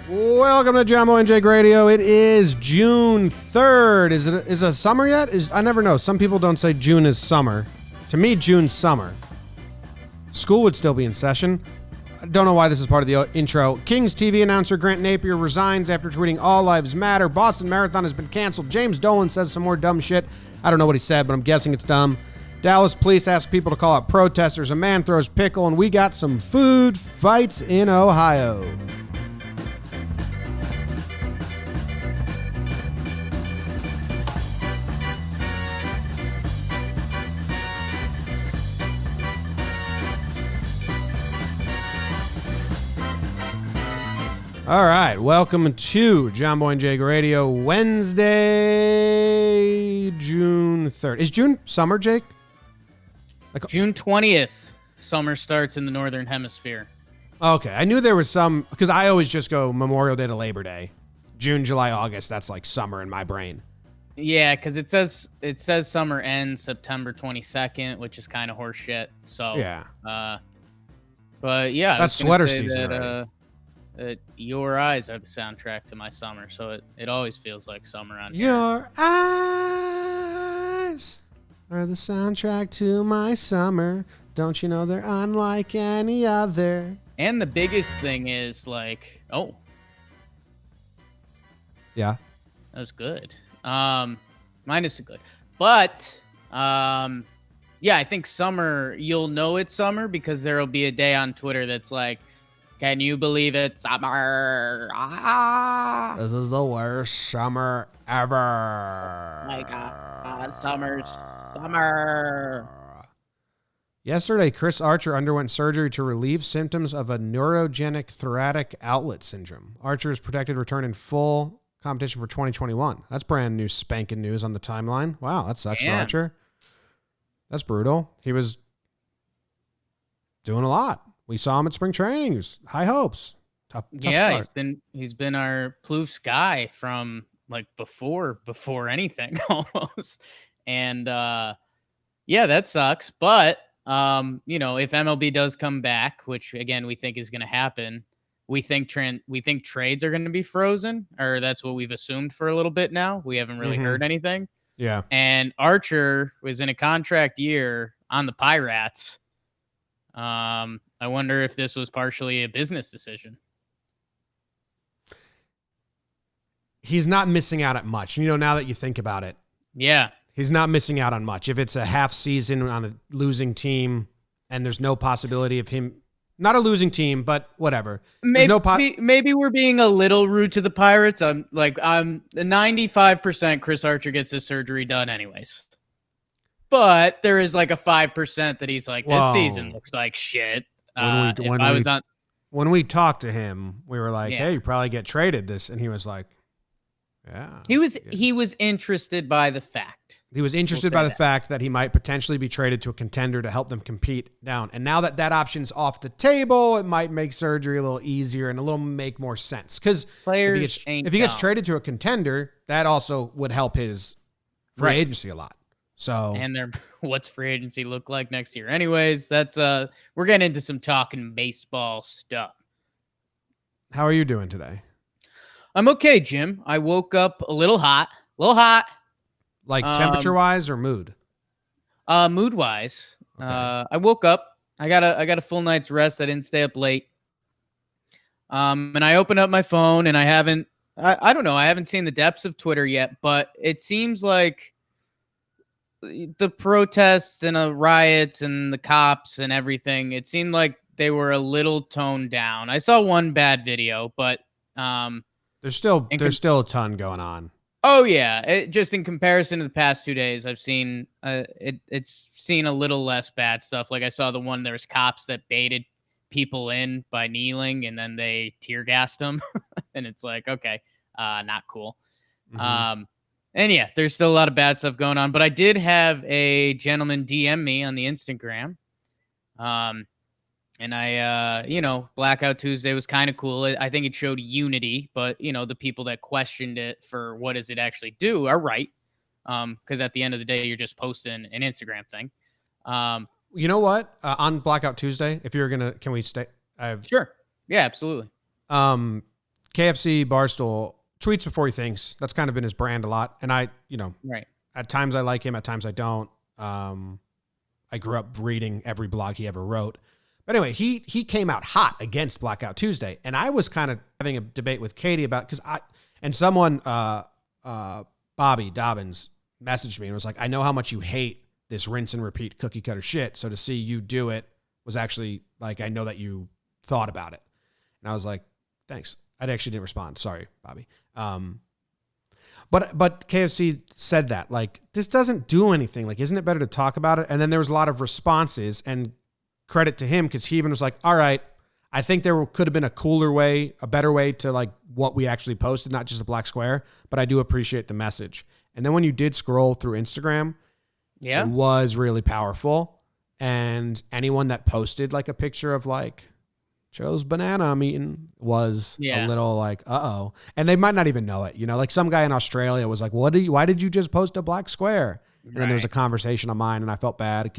Welcome to Jumbo and Jake Radio. It is June 3rd. Is it summer yet? I never know. Some people don't say June is summer. To me, June's summer. School would still be in session. I don't know why this is part of the intro. Kings TV announcer Grant Napear resigns after tweeting All Lives Matter. Boston Marathon has been canceled. James Dolan says some more dumb shit. I don't know what he said, but I'm guessing it's dumb. Dallas police ask people to call out protesters. A man throws pickle, and we got some food fights in Ohio. All right, welcome to John Boy and Jake Radio, Wednesday, June 3rd. Is June summer, Jake? June 20th, summer starts in the Northern Hemisphere. Okay, I knew there was some, because I always just go Memorial Day to Labor Day. June, July, August, that's like summer in my brain. Yeah, because it says summer ends September 22nd, which is kind of horseshit. So, yeah. But yeah, that's sweater season already. Your eyes are the soundtrack to my summer, so it always feels like summer on here. Your eyes are the soundtrack to my summer. Don't you know they're unlike any other? And the biggest thing is like, oh. Yeah. That was good. Mine is good. But, yeah, I think summer, you'll know it's summer because there'll be a day on Twitter that's like, can you believe it's summer? Ah. This is the worst summer ever. My God, summer. Yesterday, Chris Archer underwent surgery to relieve symptoms of a neurogenic thoracic outlet syndrome. Archer's projected return in full competition for 2021. That's brand new spanking news on the timeline. Wow, that sucks for Archer. That's brutal. He was doing a lot. We saw him at spring training. He was high hopes. Tough yeah, start. he's been our Plouffe guy from like before anything almost. And yeah, that sucks. But you know, if MLB does come back, which again we think is going to happen, we think trades are going to be frozen, or that's what we've assumed for a little bit now. We haven't really heard anything. Yeah. And Archer was in a contract year on the Pirates. I wonder if this was partially a business decision. He's not missing out at much. You know, now that you think about it. Yeah. He's not missing out on much. If it's a half season on a losing team and there's no possibility of him, not a losing team, but whatever. Maybe we're being a little rude to the Pirates. I'm 95% Chris Archer gets his surgery done anyways. But there is like a 5% that he's like, this season looks like shit. When we talked to him, we were like, hey, you probably get traded this. And he was like, yeah. He was interested by the fact. He was interested by the fact that he might potentially be traded to a contender to help them compete down. And now that option's off the table, it might make surgery a little easier and make more sense. Because if he gets traded to a contender, that also would help his free agency a lot. So, and what's free agency look like next year? Anyways, that's we're getting into some talking baseball stuff. How are you doing today? I'm okay, Jim. I woke up a little hot. Like temperature wise or mood? Mood wise. Okay. I woke up. I got a full night's rest. I didn't stay up late. And I opened up my phone and I don't know. I haven't seen the depths of Twitter yet, but it seems like the protests and riots and the cops and everything, it seemed like they were a little toned down. I saw one bad video, but there's still a ton going on. Oh yeah, just in comparison to the past 2 days, I've seen it's seen a little less bad stuff. Like I saw the one, there was cops that baited people in by kneeling and then they tear gassed them, and it's like, okay, not cool. Mm-hmm. And yeah, there's still a lot of bad stuff going on, but I did have a gentleman DM me on the Instagram. And I, Blackout Tuesday was kind of cool. I think it showed unity, but the people that questioned it for what does it actually do are right. Cause at the end of the day, you're just posting an Instagram thing. You know what? On Blackout Tuesday, if you're gonna, can we stay? Sure. Yeah, absolutely. KFC Barstool tweets before he thinks. That's kind of been his brand a lot. And I, Right. at times I like him, at times I don't. I grew up reading every blog he ever wrote. But anyway, he came out hot against Blackout Tuesday. And I was kind of having a debate with Katie about, someone, Bobby Dobbins messaged me and was like, I know how much you hate this rinse and repeat cookie cutter shit. So to see you do it was actually like, I know that you thought about it. And I was like, thanks. I actually didn't respond. Sorry, Bobby. But KFC said that, like, this doesn't do anything. Like, isn't it better to talk about it? And then there was a lot of responses, and credit to him, because he even was like, all right, I think there could have been a cooler way, a better way to like what we actually posted, not just a black square, but I do appreciate the message. And then when you did scroll through Instagram, it was really powerful. And anyone that posted like a picture of like Joe's banana I'm eating was a little like, uh-oh. And they might not even know it. Like some guy in Australia was like, why did you just post a black square? And then there was a conversation on mine, and I felt bad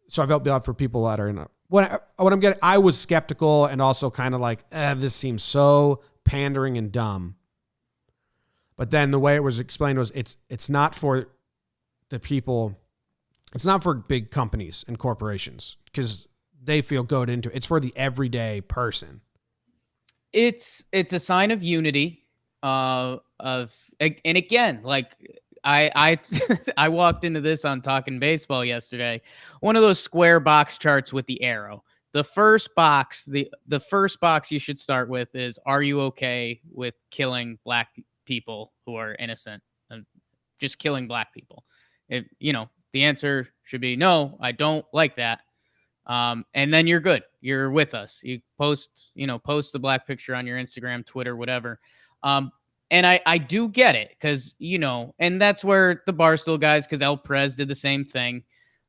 so I felt bad for people that are in what I'm getting. I was skeptical and also kind of like, this seems so pandering and dumb. But then the way it was explained was it's not for the people. It's not for big companies and corporations because they feel goaded into it. It's for the everyday person. It's a sign of unity. And again, like I I walked into this on Talking Baseball yesterday. One of those square box charts with the arrow. The first box, the first box you should start with is, are you okay with killing black people who are innocent and just killing black people? If the answer should be no, I don't like that. And then you're good. You're with us. You post the black picture on your Instagram, Twitter, whatever. And I do get it because, and that's where the Barstool guys, because El Prez did the same thing.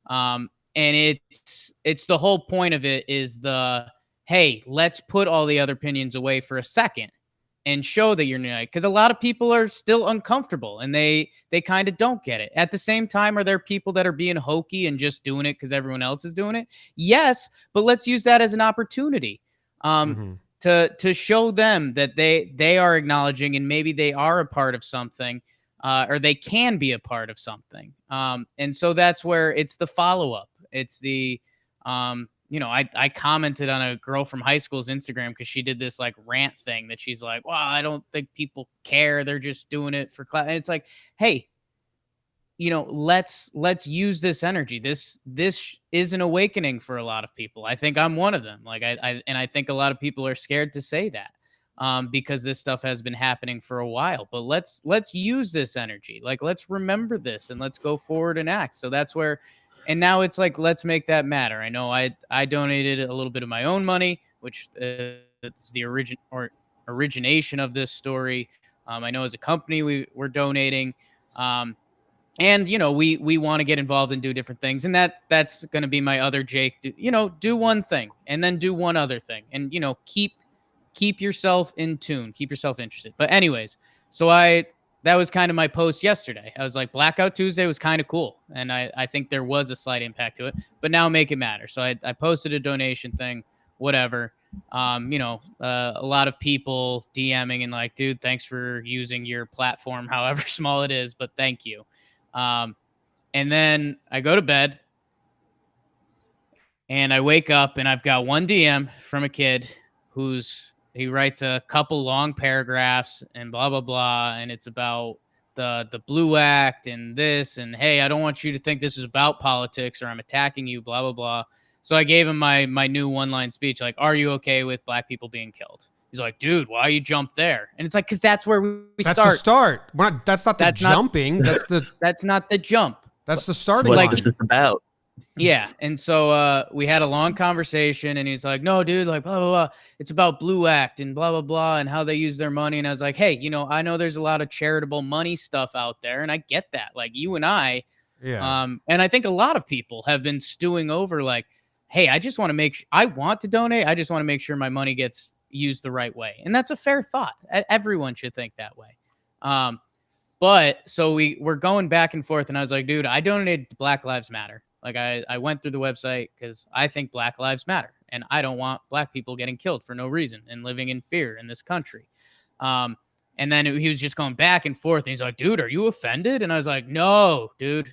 And it's the whole point of it is hey, let's put all the other opinions away for a second and show that you're united. Because a lot of people are still uncomfortable and they kind of don't get it. At the same time, are there people that are being hokey and just doing it because everyone else is doing it? Yes, but let's use that as an opportunity to show them that they are acknowledging and maybe they are a part of something, or they can be a part of something. And so that's where it's the follow-up. It's the I commented on a girl from high school's Instagram because she did this like rant thing that she's like, well, I don't think people care. They're just doing it for class. And it's like, hey, let's use this energy. This is an awakening for a lot of people. I think I'm one of them. Like I think a lot of people are scared to say that because this stuff has been happening for a while. But let's use this energy. Like, let's remember this and let's go forward and act. So that's where. And now it's like, let's make that matter. I know I donated a little bit of my own money, which is the origination of this story. I know as a company, we're donating. And, we want to get involved and do different things. And that's going to be my other Jake. Do one thing and then do one other thing. And, keep yourself in tune. Keep yourself interested. But anyways, so that was kind of my post yesterday. I was like, Blackout Tuesday was kind of cool. And I think there was a slight impact to it, but now make it matter. So I posted a donation thing, whatever. A lot of people DMing and like, dude, thanks for using your platform, however small it is, but thank you. And then I go to bed and I wake up and I've got one DM from a kid he writes a couple long paragraphs and blah, blah, blah. And it's about the Blue Act and this. And, hey, I don't want you to think this is about politics or I'm attacking you, blah, blah, blah. So I gave him my new one-line speech, like, are you okay with black people being killed? He's like, dude, why you jump there? And it's like, because that's where we start. That's the start. That's not the jumping. That's not the jump. That's the starting line. That's what this is about. Yeah. And so we had a long conversation and he's like, no, dude, like blah, blah, blah. It's about Blue Act and blah, blah, blah, and how they use their money. And I was like, hey, I know there's a lot of charitable money stuff out there. And I get that. Like you and I, and I think a lot of people have been stewing over like, hey, I just want to I want to donate. I just want to make sure my money gets used the right way. And that's a fair thought. Everyone should think that way. But so we're going back and forth. And I was like, dude, I donated to Black Lives Matter. Like I went through the website because I think Black Lives Matter, and I don't want Black people getting killed for no reason and living in fear in this country. And then he was just going back and forth. And he's like, dude, are you offended? And I was like, no, dude,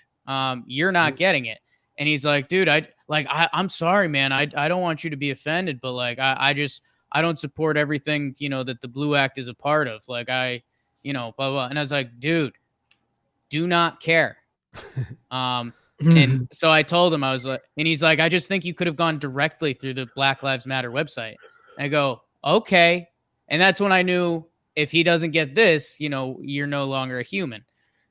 you're not getting it. And he's like, dude, I'm sorry, man. I don't want you to be offended, but like, I don't support everything, that the Blue Act is a part of. Like blah, blah. And I was like, dude, do not care. And so I told him, I was like, and he's like, I just think you could have gone directly through the Black Lives Matter website. And I go, okay. And that's when I knew if he doesn't get this, you're no longer a human.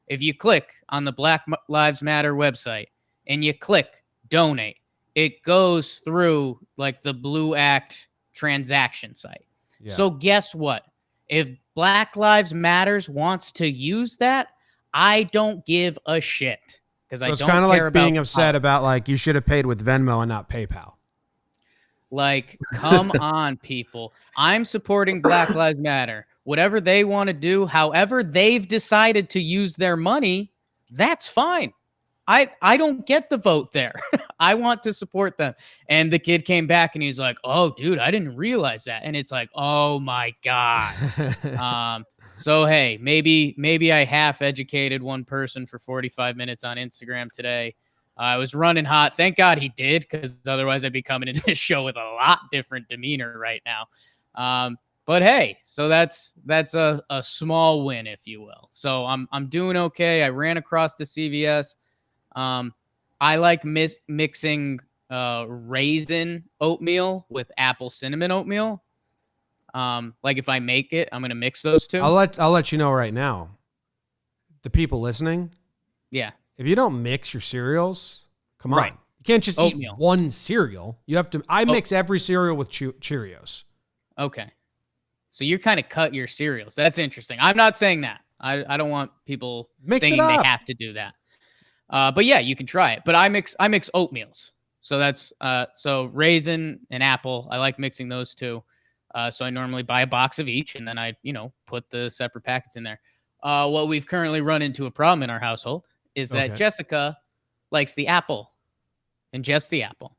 If you click on the Black Lives Matter website and you click donate, it goes through like the Blue Act transaction site. Yeah. So guess what? If Black Lives Matters wants to use that, I don't give a shit. Because I don't care about... It's kind of like being upset about like you should have paid with Venmo and not PayPal. Like, come on, people. I'm supporting Black Lives Matter. Whatever they want to do, however they've decided to use their money, that's fine. I don't get the vote there. I want to support them. And the kid came back and he's like, oh, dude, I didn't realize that. And it's like, oh, my God. So, hey, maybe I half educated one person for 45 minutes on Instagram today. I was running hot. Thank God he did, because otherwise I'd be coming into this show with a lot different demeanor right now. But hey, so that's a small win, if you will. So I'm doing okay. I ran across the CVS. I like mixing raisin oatmeal with apple cinnamon oatmeal. Like if I make it, I'm gonna mix those two. I'll let you know right now. The people listening, yeah. If you don't mix your cereals, come on. Right. You can't just oatmeal. Eat one cereal. You have to. I mix every cereal with Cheerios. Okay. So you kind of cut your cereals. That's interesting. I'm not saying that. I don't want people thinking they have to do that. But yeah, you can try it. But I mix oatmeals. So that's so raisin and apple. I like mixing those two. So I normally buy a box of each, and then I put the separate packets in there. What we've currently run into a problem in our household is that Jessica likes the apple and just the apple.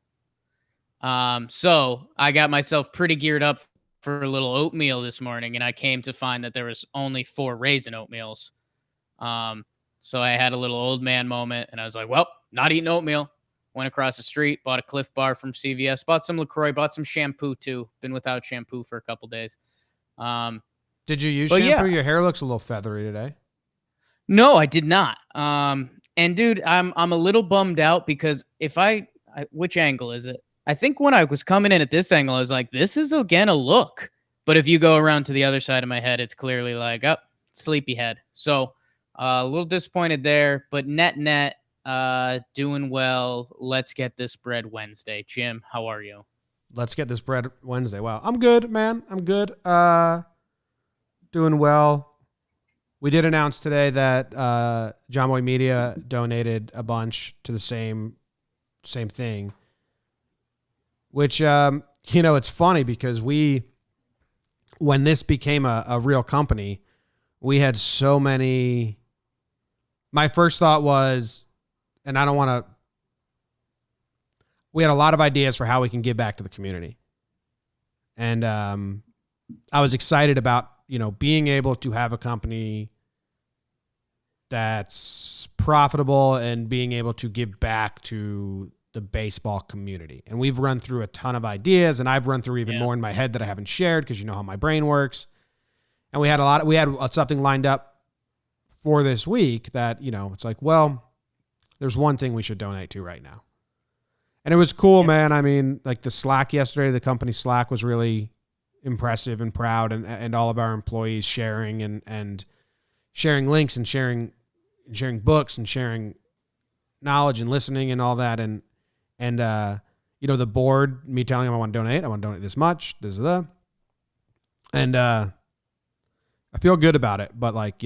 So I got myself pretty geared up for a little oatmeal this morning, and I came to find that there was only 4 raisin oatmeals. So I had a little old man moment, and I was like, well, not eating oatmeal. Went across the street, bought a Cliff Bar from CVS, bought some LaCroix, bought some shampoo too. Been without shampoo for a couple days. Did you use shampoo? Yeah. Your hair looks a little feathery today. No, I did not. And dude, I'm a little bummed out because which angle is it? I think when I was coming in at this angle, I was like, this is again a look. But if you go around to the other side of my head, it's clearly like, sleepy head. So a little disappointed there, but net, doing well. Let's get this bread Wednesday. Jim, how are you? Let's get this bread Wednesday. Wow. I'm good, man. I'm good. Doing well. We did announce today that John Boy Media donated a bunch to the same thing, which, it's funny because when this became a real company, we had so many. My first thought was, and I don't want to, we had a lot of ideas for how we can give back to the community. And I was excited about, being able to have a company that's profitable and being able to give back to the baseball community. And we've run through a ton of ideas, and I've run through even more in my head that I haven't shared because you know how my brain works. And we had something lined up for this week that, it's like, well, there's one thing we should donate to right now. And it was cool, man. I mean, like the Slack yesterday, the company Slack was really impressive and proud, and all of our employees sharing and sharing links and sharing books and sharing knowledge and listening and all that. And the board, me telling them I want to donate this much, and I feel good about it. But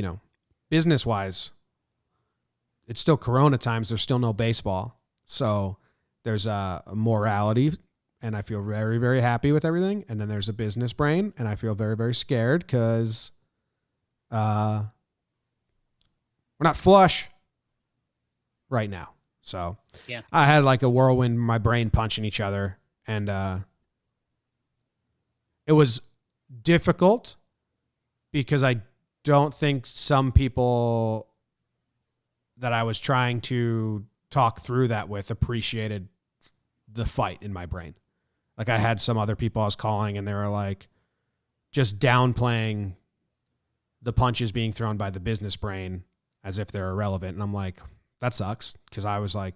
business wise, it's still Corona times. There's still no baseball. So there's a morality, and I feel very, very happy with everything. And then there's a business brain, and I feel very, very scared because we're not flush right now. So Yeah. I had like a whirlwind, my brain punching each other. And it was difficult because I don't think some people that I was trying to talk through that with appreciated the fight in my brain. Like I had some other people I was calling and they were like just downplaying the punches being thrown by the business brain as if they're irrelevant. And I'm like, that sucks. Cause I was like,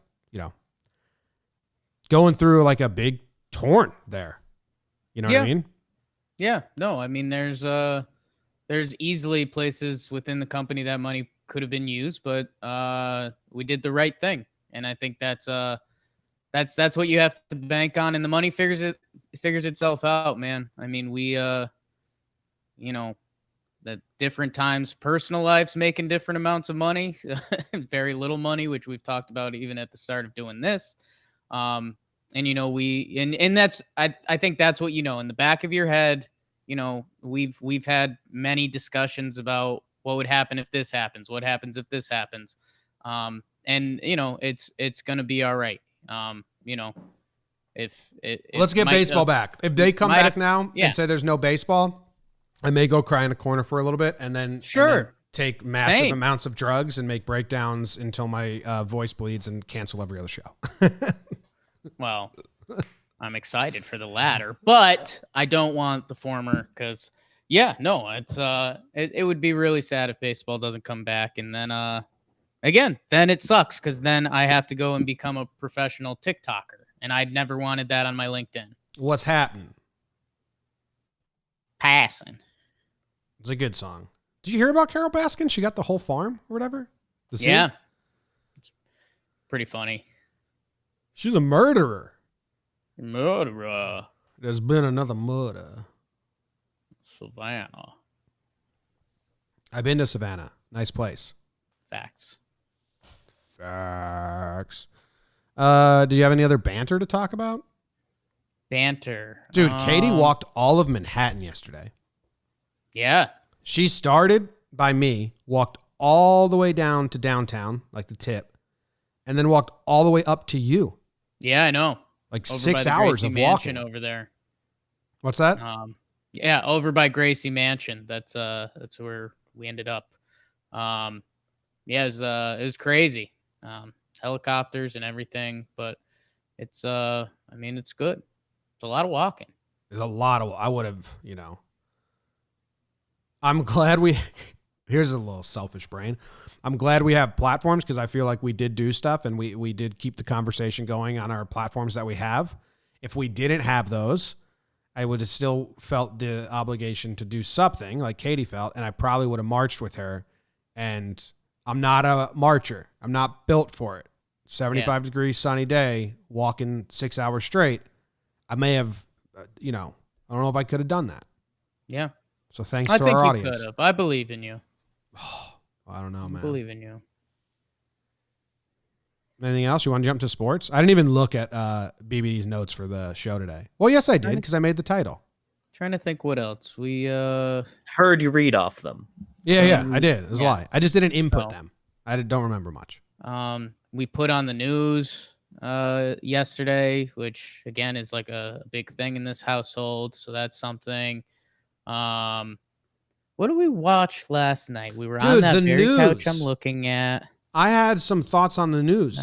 going through like a big torn there. You know what I mean? Yeah. No, I mean, there's easily places within the company that money could have been used, but we did the right thing. And I think that's what you have to bank on, and the money figures itself out, man. I mean, we the different times, personal lives making different amounts of money, very little money, which we've talked about even at the start of doing this. And that's I think that's what in the back of your head, we've had many discussions about what would happen if this happens, what happens if this happens. And it's gonna be all right. Let's get baseball back. If they come back now and say there's no baseball, I may go cry in a corner for a little bit and then take massive amounts of drugs and make breakdowns until my voice bleeds and cancel every other show. Well, I'm excited for the latter, but I don't want the former because, it would be really sad if baseball doesn't come back. And then, then it sucks because then I have to go and become a professional TikToker. And I'd never wanted that on my LinkedIn. What's happening? Passing. It's a good song. Did you hear about Carol Baskin? She got the whole farm or whatever? Yeah. It's pretty funny. She's a murderer. Murderer. There's been another murder. Savannah. I've been to Savannah. Nice place. Facts. Did you have any other banter to talk about? Banter. Dude, Katie walked all of Manhattan yesterday. Yeah. She started by me, walked all the way down to downtown, like the tip, and then walked all the way up to you. Yeah, I know. Like over 6 hours of walking over there. What's that? Yeah, over by Gracie Mansion. That's where we ended up. It was crazy. Helicopters and everything, but it's it's good. It's a lot of walking. There's a lot of I would have, I'm glad here's a little selfish brain. I'm glad we have platforms because I feel like we did do stuff and we did keep the conversation going on our platforms that we have. If we didn't have those, I would have still felt the obligation to do something like Katie felt, and I probably would have marched with her. And I'm not a marcher. I'm not built for it. 75 degrees, sunny day, walking 6 hours straight. I may have, I don't know if I could have done that. Yeah. So thanks to our audience. I think you could have. I believe in you. I don't know, man. I believe in you. Anything else? You want to jump to sports? I didn't even look at BBD's notes for the show today. Well, yes, I did because I made the title. Trying to think what else. We heard you read off them. Yeah, I did. It was a lie. I just didn't input them. I don't remember much. We put on the news yesterday, which again is like a big thing in this household. So that's something. What did we watch last night? We were on that very couch I'm looking at. I had some thoughts on the news.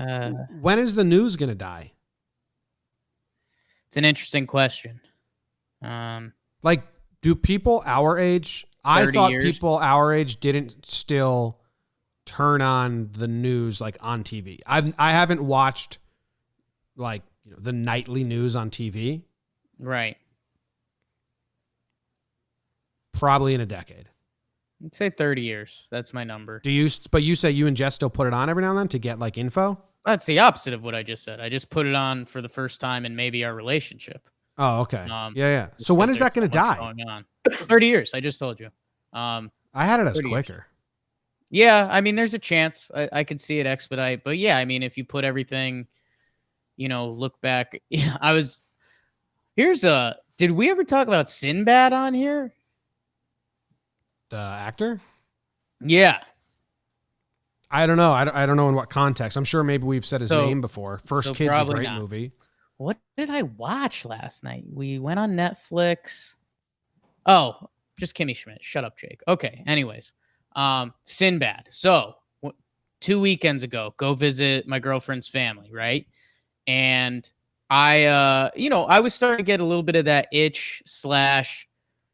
When is the news going to die? It's an interesting question. Like, do people our age? I thought people our age didn't still turn on the news like on TV. I haven't watched like the nightly news on TV. Right. Probably in a decade. I'd say 30 years. That's my number. But you say you and Jess still put it on every now and then to get like info? That's the opposite of what I just said. I just put it on for the first time in maybe our relationship. Oh, okay. Yeah. So when is that going to die? Going on. 30 years. I just told you. I had it as quicker. Years. Yeah. I mean, there's a chance I could see it expedite, but yeah, I mean, if you put everything, look back, did we ever talk about Sinbad on here? The actor? Yeah. I don't know. I don't know in what context. I'm sure maybe we've said his So- name before. First so Kid's a probably great not. movie. What did I watch last night? We went on Netflix. Oh, just Kimmy Schmidt. Shut up, Jake. Okay. Anyways, Sinbad. So 2 weekends ago, go visit my girlfriend's family, right? And I was starting to get a little bit of that itch /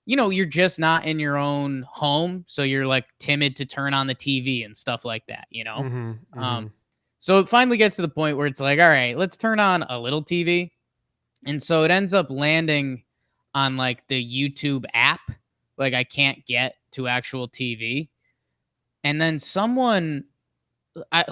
you're just not in your own home, so you're like timid to turn on the TV and stuff like that, So it finally gets to the point where it's like, all right, let's turn on a little TV. And so it ends up landing on like the YouTube app. Like I can't get to actual TV. And then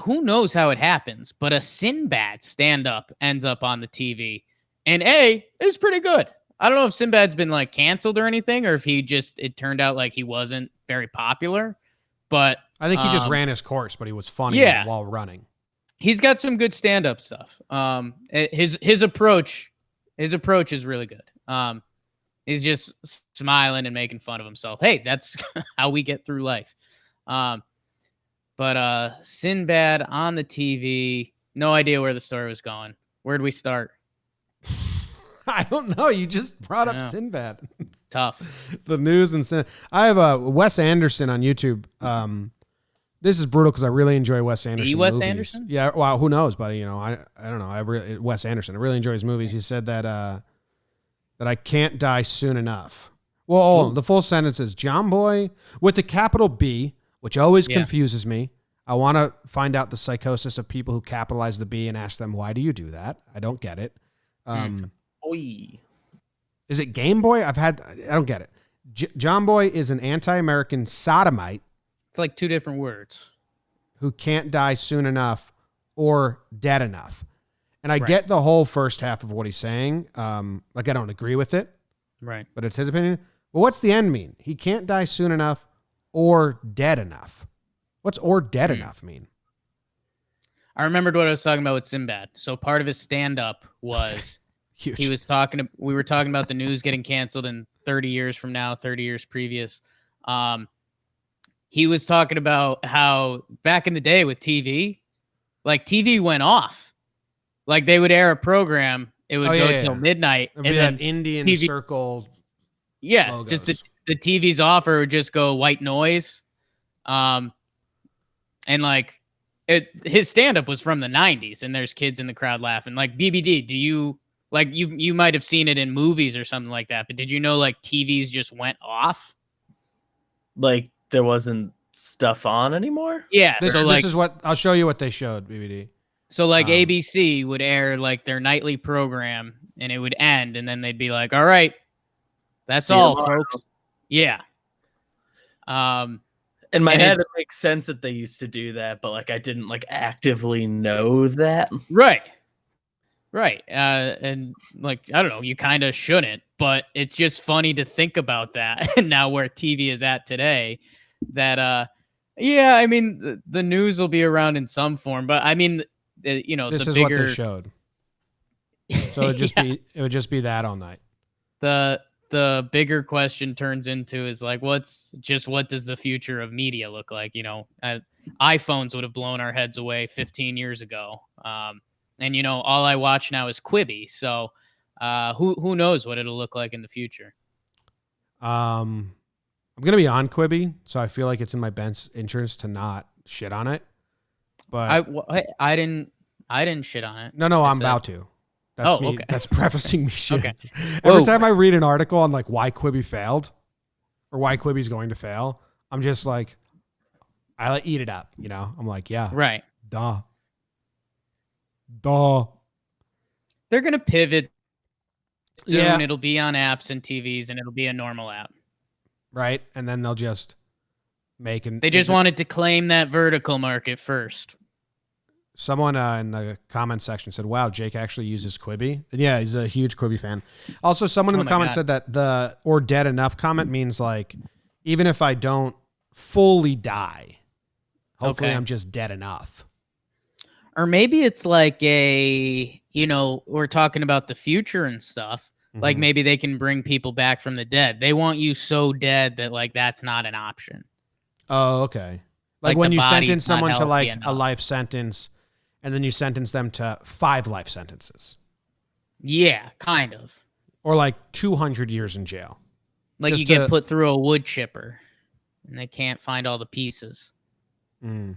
who knows how it happens, but a Sinbad stand-up ends up on the TV. And it's pretty good. I don't know if Sinbad's been like canceled or anything, or if it turned out like he wasn't very popular. But I think he just ran his course, but he was funny while running. He's got some good stand-up stuff. His approach is really good. He's just smiling and making fun of himself. Hey, that's how we get through life. But Sinbad on the TV, no idea where the story was going. Where'd we start? I don't know. You just brought up Sinbad. Tough. The news and Sinbad. I have Wes Anderson on YouTube. This is brutal because I really enjoy Wes Anderson. Wes movies. Anderson? Yeah. Well, who knows? But I don't know. Wes Anderson. I really enjoy his movies. He said that I can't die soon enough. Well, the full sentence is John Boy with the capital B, which always confuses me. I want to find out the psychosis of people who capitalize the B and ask them, why do you do that? I don't get it. Is it Game Boy? I don't get it. John Boy is an anti-American sodomite. It's like two different words. Who can't die soon enough or dead enough. And I get the whole first half of what he's saying. Like I don't agree with it. Right. But it's his opinion. But what's the end mean? He can't die soon enough or dead enough. What's or dead enough mean? I remembered what I was talking about with Sinbad. So part of his stand-up was Huge. we were talking about the news getting canceled in 30 years from now, 30 years previous. He was talking about how back in the day with TV, like TV went off. Like they would air a program, it would go till midnight. And then that Indian TV circle. Yeah, logos. just the TV's off, or it would just go white noise. And like his stand-up was from the 90s, and there's kids in the crowd laughing. Like BBD, do you like you might have seen it in movies or something like that, but did you know like TVs just went off? Like there wasn't stuff on anymore? Yeah. This is what I'll show you what they showed, BBD. So like ABC would air like their nightly program and it would end, and then they'd be like, all right, that's all, folks. Yeah. In my head, it makes sense that they used to do that, but like I didn't like actively know that. Right. And like, I don't know, you kind of shouldn't, but it's just funny to think about that. And now where TV is at today, that, I mean, the news will be around in some form, but I mean, this the is bigger, what they showed. So it would just be that all night. The bigger question turns into is like, what does the future of media look like? iPhones would have blown our heads away 15 years ago. And all I watch now is Quibi. So who knows what it'll look like in the future? I'm going to be on Quibi, so I feel like it's in my best interest to not shit on it. But I didn't shit on it. No, I'm about to. That's me. Okay. That's prefacing me shit. Okay. Every time I read an article on like why Quibi failed or why Quibi's going to fail, I'm just like, I like eat it up. I'm like, yeah, right. Duh. They're gonna pivot soon. Yeah. It'll be on apps and TVs, and it'll be a normal app. Right, and then they'll just make They just wanted to claim that vertical market first. Someone in the comment section said, wow, Jake actually uses Quibi. And yeah, he's a huge Quibi fan. Also, someone in the comment said that the or dead enough comment means like, even if I don't fully die, hopefully I'm just dead enough. Or maybe it's like we're talking about the future and stuff. Mm-hmm. Like maybe they can bring people back from the dead. They want you so dead that like that's not an option. Oh, okay. Like when the you body's sentence not someone to healthy like a enough. life sentence, and then you sentence them to 5 life sentences, Yeah, kind of. or like 200 years in jail. Like Just you get to- put through a wood chipper, and they can't find all the pieces. Mm.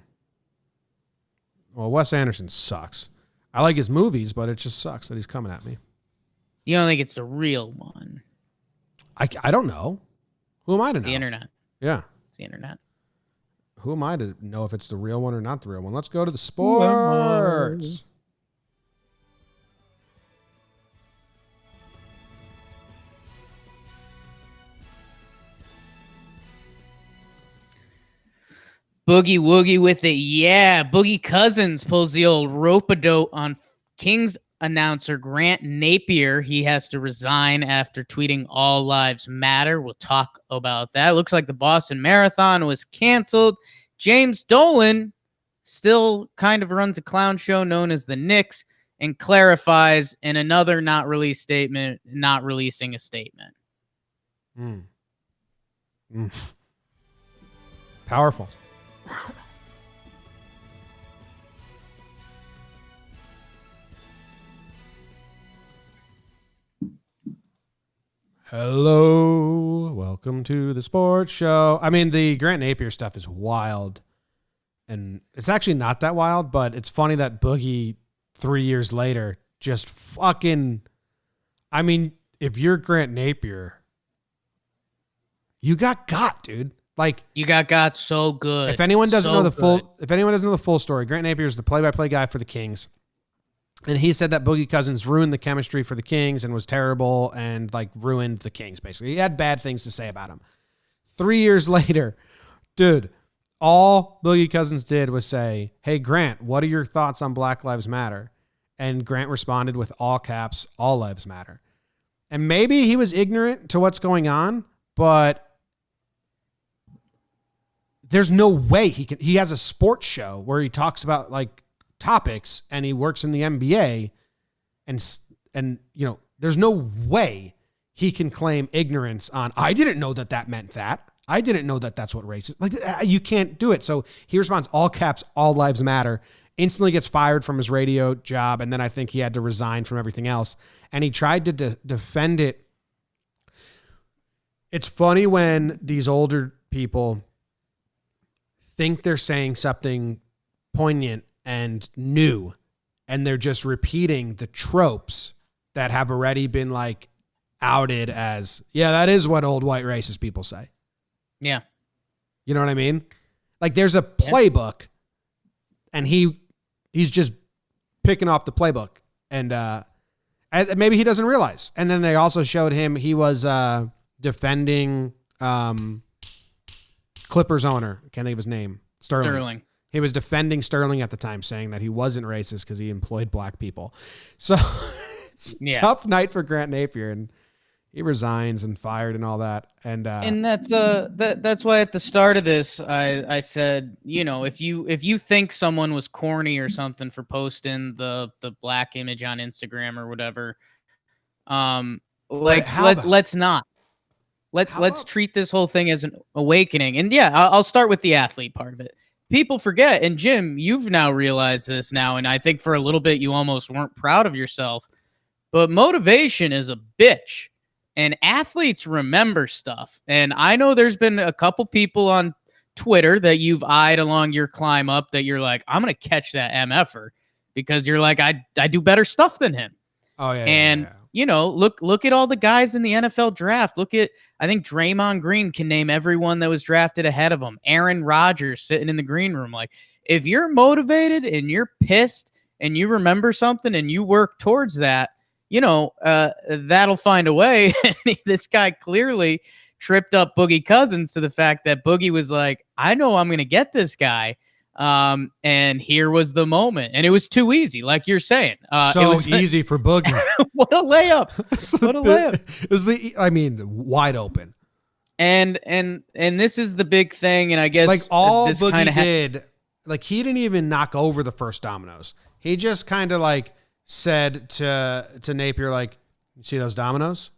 Well, Wes Anderson sucks. I like his movies, but it just sucks that he's coming at me. You don't think it's the real one? I don't know. Who am I to It's know? the internet. Yeah. It's the internet. Who am I to know if it's the real one or not the real one? Let's go to the sports. Boogie woogie with it, yeah. Boogie Cousins pulls the old rope-a-dope on Kings announcer Grant Napear. He has to resign after tweeting "All Lives Matter." We'll talk about that. Looks like the Boston Marathon was canceled. James Dolan still kind of runs a clown show known as the Knicks and clarifies in another not released statement, not releasing a statement. Powerful. Hello, welcome to the sports show. I mean, the Grant Napear stuff is wild, and it's actually not that wild, but it's funny that Boogie 3 years later just fucking. I mean, if you're Grant Napear, you got, dude. Like, You got so good. if anyone doesn't So know the good. if anyone doesn't know the full story, Grant Napear is the play-by-play guy for the Kings. And he said that Boogie Cousins ruined the chemistry for the Kings and was terrible and like ruined the Kings, basically. He had bad things to say about him. 3 years later, dude, all Boogie Cousins did was say, "Hey, Grant, what are your thoughts on Black Lives Matter?" And Grant responded with all caps, "All lives matter." And maybe he was ignorant to what's going on, but there's no way he has a sports show where he talks about like topics and he works in the NBA and you know, there's no way he can claim ignorance on, I didn't know that meant that. I didn't know that that's what race is. Like, you can't do it. So he responds, all caps, all lives matter, instantly gets fired from his radio job. And then I think he had to resign from everything else. And he tried to defend it. It's funny when these older people think they're saying something poignant and new, and they're just repeating the tropes that have already been like outed as, yeah, that is what old white racist people say. Yeah. You know what I mean? Like there's a playbook and he's just picking off the playbook and maybe he doesn't realize. And then they also showed him, he was defending Clippers owner. Can't think of his name. Sterling. He was defending Sterling at the time, saying that he wasn't racist because he employed black people. So tough night for Grant Napear, and he resigns and fired and all that. And that's why at the start of this I said, you know, if you think someone was corny or something for posting the black image on Instagram or whatever, let's treat this whole thing as an awakening. And yeah, I'll start with the athlete part of it. People forget, and Jim, you've now realized this now, and I think for a little bit you almost weren't proud of yourself, but motivation is a bitch, and athletes remember stuff. And I know there's been a couple people on Twitter that you've eyed along your climb up that you're like, I'm going to catch that MFer because you're like, I do better stuff than him. Oh, yeah. And yeah. you know, look at all the guys in the NFL draft. Look at, I think Draymond Green can name everyone that was drafted ahead of him. Aaron Rodgers sitting in the green room. Like, if you're motivated and you're pissed and you remember something and you work towards that, you know, that'll find a way. This guy clearly tripped up Boogie Cousins to the fact that Boogie was like, I know I'm going to get this guy. And here was the moment, and it was too easy, like you're saying. So it was easy for Boogie. What a layup! What a layup! It was wide open. And this is the big thing, and I guess Like all this Boogie kinda did, like he didn't even knock over the first dominoes. He just kind of like said to Napear, like, "You see those dominoes?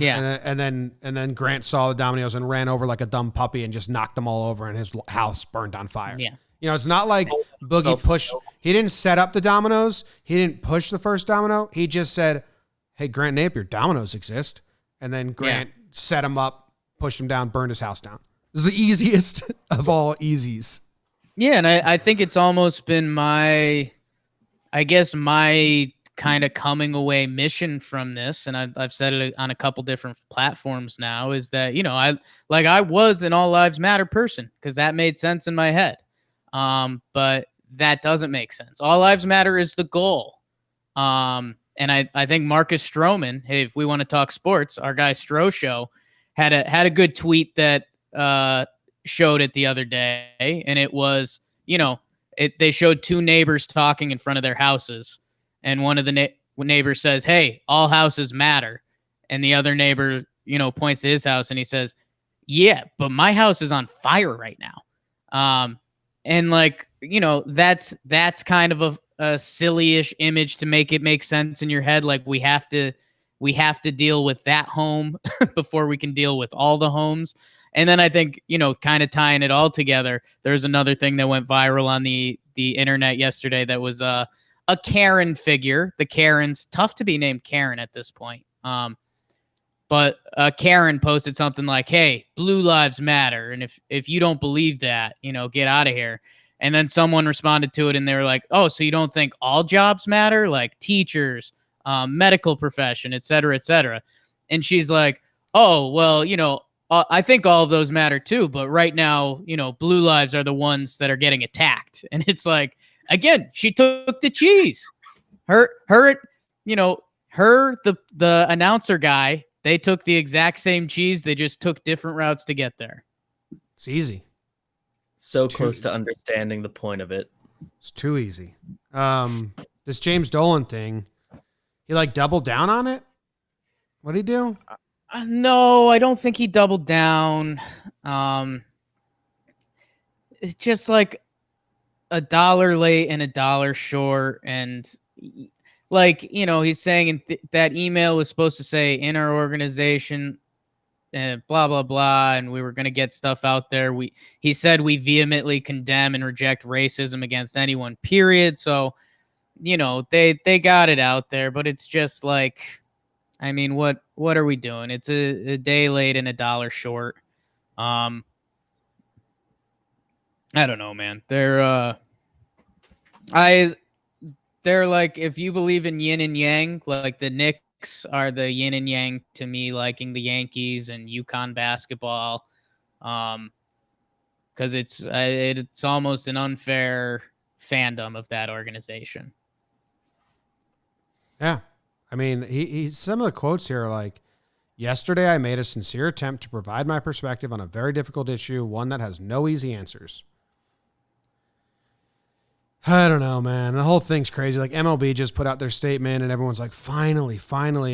Yeah. And then Grant saw the dominoes and ran over like a dumb puppy and just knocked them all over, and his house burned on fire. Yeah. You know, it's not like Boogie pushed. He didn't set up the dominoes. He didn't push the first domino. He just said, "Hey, Grant Napear, dominoes exist," and then Grant set him up, pushed him down, burned his house down. This is the easiest of all easies. Yeah, and I think it's almost been my kind of coming away mission from this, and I've said it on a couple different platforms now, is that, you know, I was an All Lives Matter person because that made sense in my head. But that doesn't make sense. All Lives Matter is the goal. And I think Marcus Stroman, hey, if we want to talk sports, our guy Stro Show had a good tweet that showed it the other day, and it was, you know, they showed two neighbors talking in front of their houses. And one of the neighbors says, "Hey, all houses matter." And the other neighbor, you know, points to his house and he says, "Yeah, but my house is on fire right now." And like, you know, that's kind of a silly-ish image to make it make sense in your head. Like we have to deal with that home before we can deal with all the homes. And then I think, you know, kind of tying it all together, there's another thing that went viral on the internet yesterday that was a Karen figure. The Karen's tough to be named Karen at this point. But Karen posted something like, "Hey, Blue Lives Matter. And if you don't believe that, you know, get out of here." And then someone responded to it and they were like, "Oh, so you don't think all jobs matter? Like teachers, medical profession, et cetera, et cetera." And she's like, "Oh, well, you know, I think all of those matter too. But right now, you know, blue lives are the ones that are getting attacked." And it's like, again, she took the cheese. The announcer guy, they took the exact same cheese. They just took different routes to get there. It's easy. So close to understanding the point of it. It's too easy. This James Dolan thing, he like doubled down on it? What'd he do? No, I don't think he doubled down. It's just like $1 late and $1 short, and like, you know, he's saying that email was supposed to say in our organization, blah blah blah, and we were going to get stuff out there. He said we vehemently condemn and reject racism against anyone, period. So, you know, they got it out there, but it's just like, I mean, what are we doing? It's a day late and $1 short. I don't know, man. They're like, if you believe in yin and yang, like the Knicks are the yin and yang to me, liking the Yankees and UConn basketball. Because it's almost an unfair fandom of that organization. Yeah. I mean, he some of the quotes here are like, "Yesterday I made a sincere attempt to provide my perspective on a very difficult issue, one that has no easy answers." I don't know, man. The whole thing's crazy. Like MLB just put out their statement and everyone's like, finally.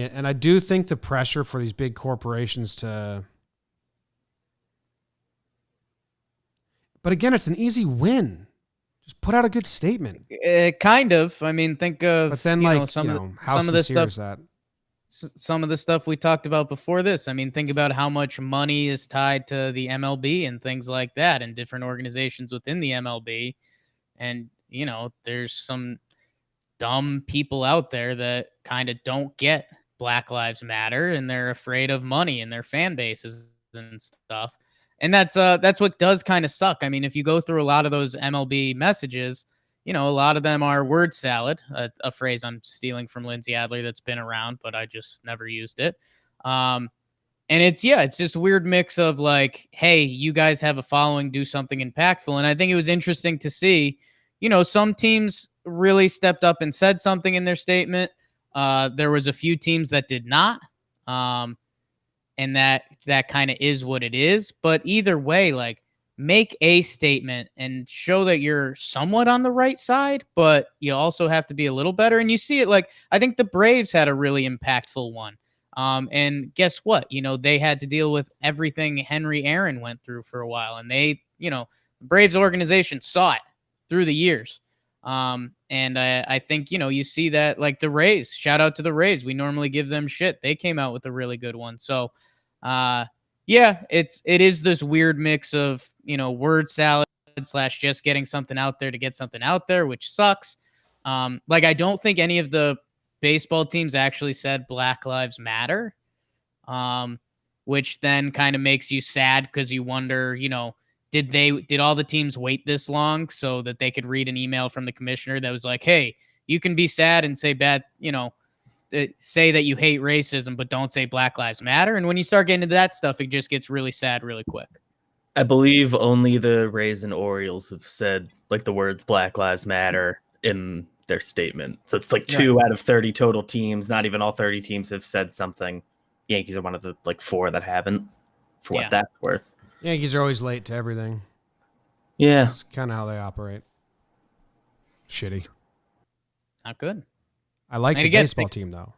And I do think the pressure for these big corporations to, but again, it's an easy win. Just put out a good statement. Kind of. I mean, think of, but then some of the stuff is that? Some of the stuff we talked about before this. I mean, think about how much money is tied to the MLB and things like that, and different organizations within the MLB. And, you know, there's some dumb people out there that kind of don't get Black Lives Matter, and they're afraid of money and their fan bases and stuff. And that's what does kind of suck. I mean, if you go through a lot of those MLB messages, you know, a lot of them are word salad, a phrase I'm stealing from Lindsay Adler that's been around, but I just never used it. And it's just a weird mix of like, hey, you guys have a following, do something impactful. And I think it was interesting to see, you know, some teams really stepped up and said something in their statement. There was a few teams that did not. And that kind of is what it is. But either way, like, make a statement and show that you're somewhat on the right side, but you also have to be a little better. And you see it, like, I think the Braves had a really impactful one. And guess what? You know, they had to deal with everything Henry Aaron went through for a while. And they, you know, the Braves organization saw it through the years. And I think, you see that like the Rays, shout out to the Rays. We normally give them shit. They came out with a really good one. So, yeah, it is this weird mix of, word salad / just getting something out there to get something out there, which sucks. Like, I don't think any of the baseball teams actually said Black Lives Matter, which then kind of makes you sad because you wonder, did all the teams wait this long so that they could read an email from the commissioner that was like, hey, you can be sad and say bad, say that you hate racism, but don't say Black Lives Matter. And when you start getting into that stuff, it just gets really sad really quick. I believe only the Rays and Orioles have said like the words Black Lives Matter in their statement. So it's like 2 out of 30 total teams. Not even all 30 teams have said something. Yankees are one of the 4 that haven't, for what that's worth. Yankees are always late to everything. Yeah. It's kind of how they operate. Shitty. Not good. I like the baseball team, though.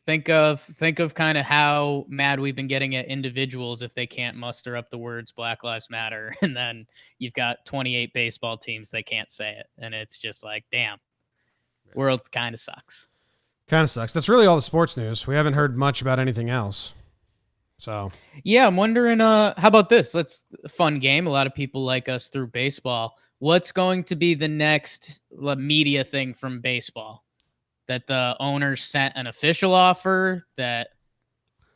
Think of kind of how mad we've been getting at individuals if they can't muster up the words Black Lives Matter. And then you've got 28 baseball teams that can't say it. And it's just like, damn, world kind of sucks. Kind of sucks. That's really all the sports news. We haven't heard much about anything else. So yeah, I'm wondering, how about this? Fun game. A lot of people like us through baseball. What's going to be the next media thing from baseball? That the owners sent an official offer, that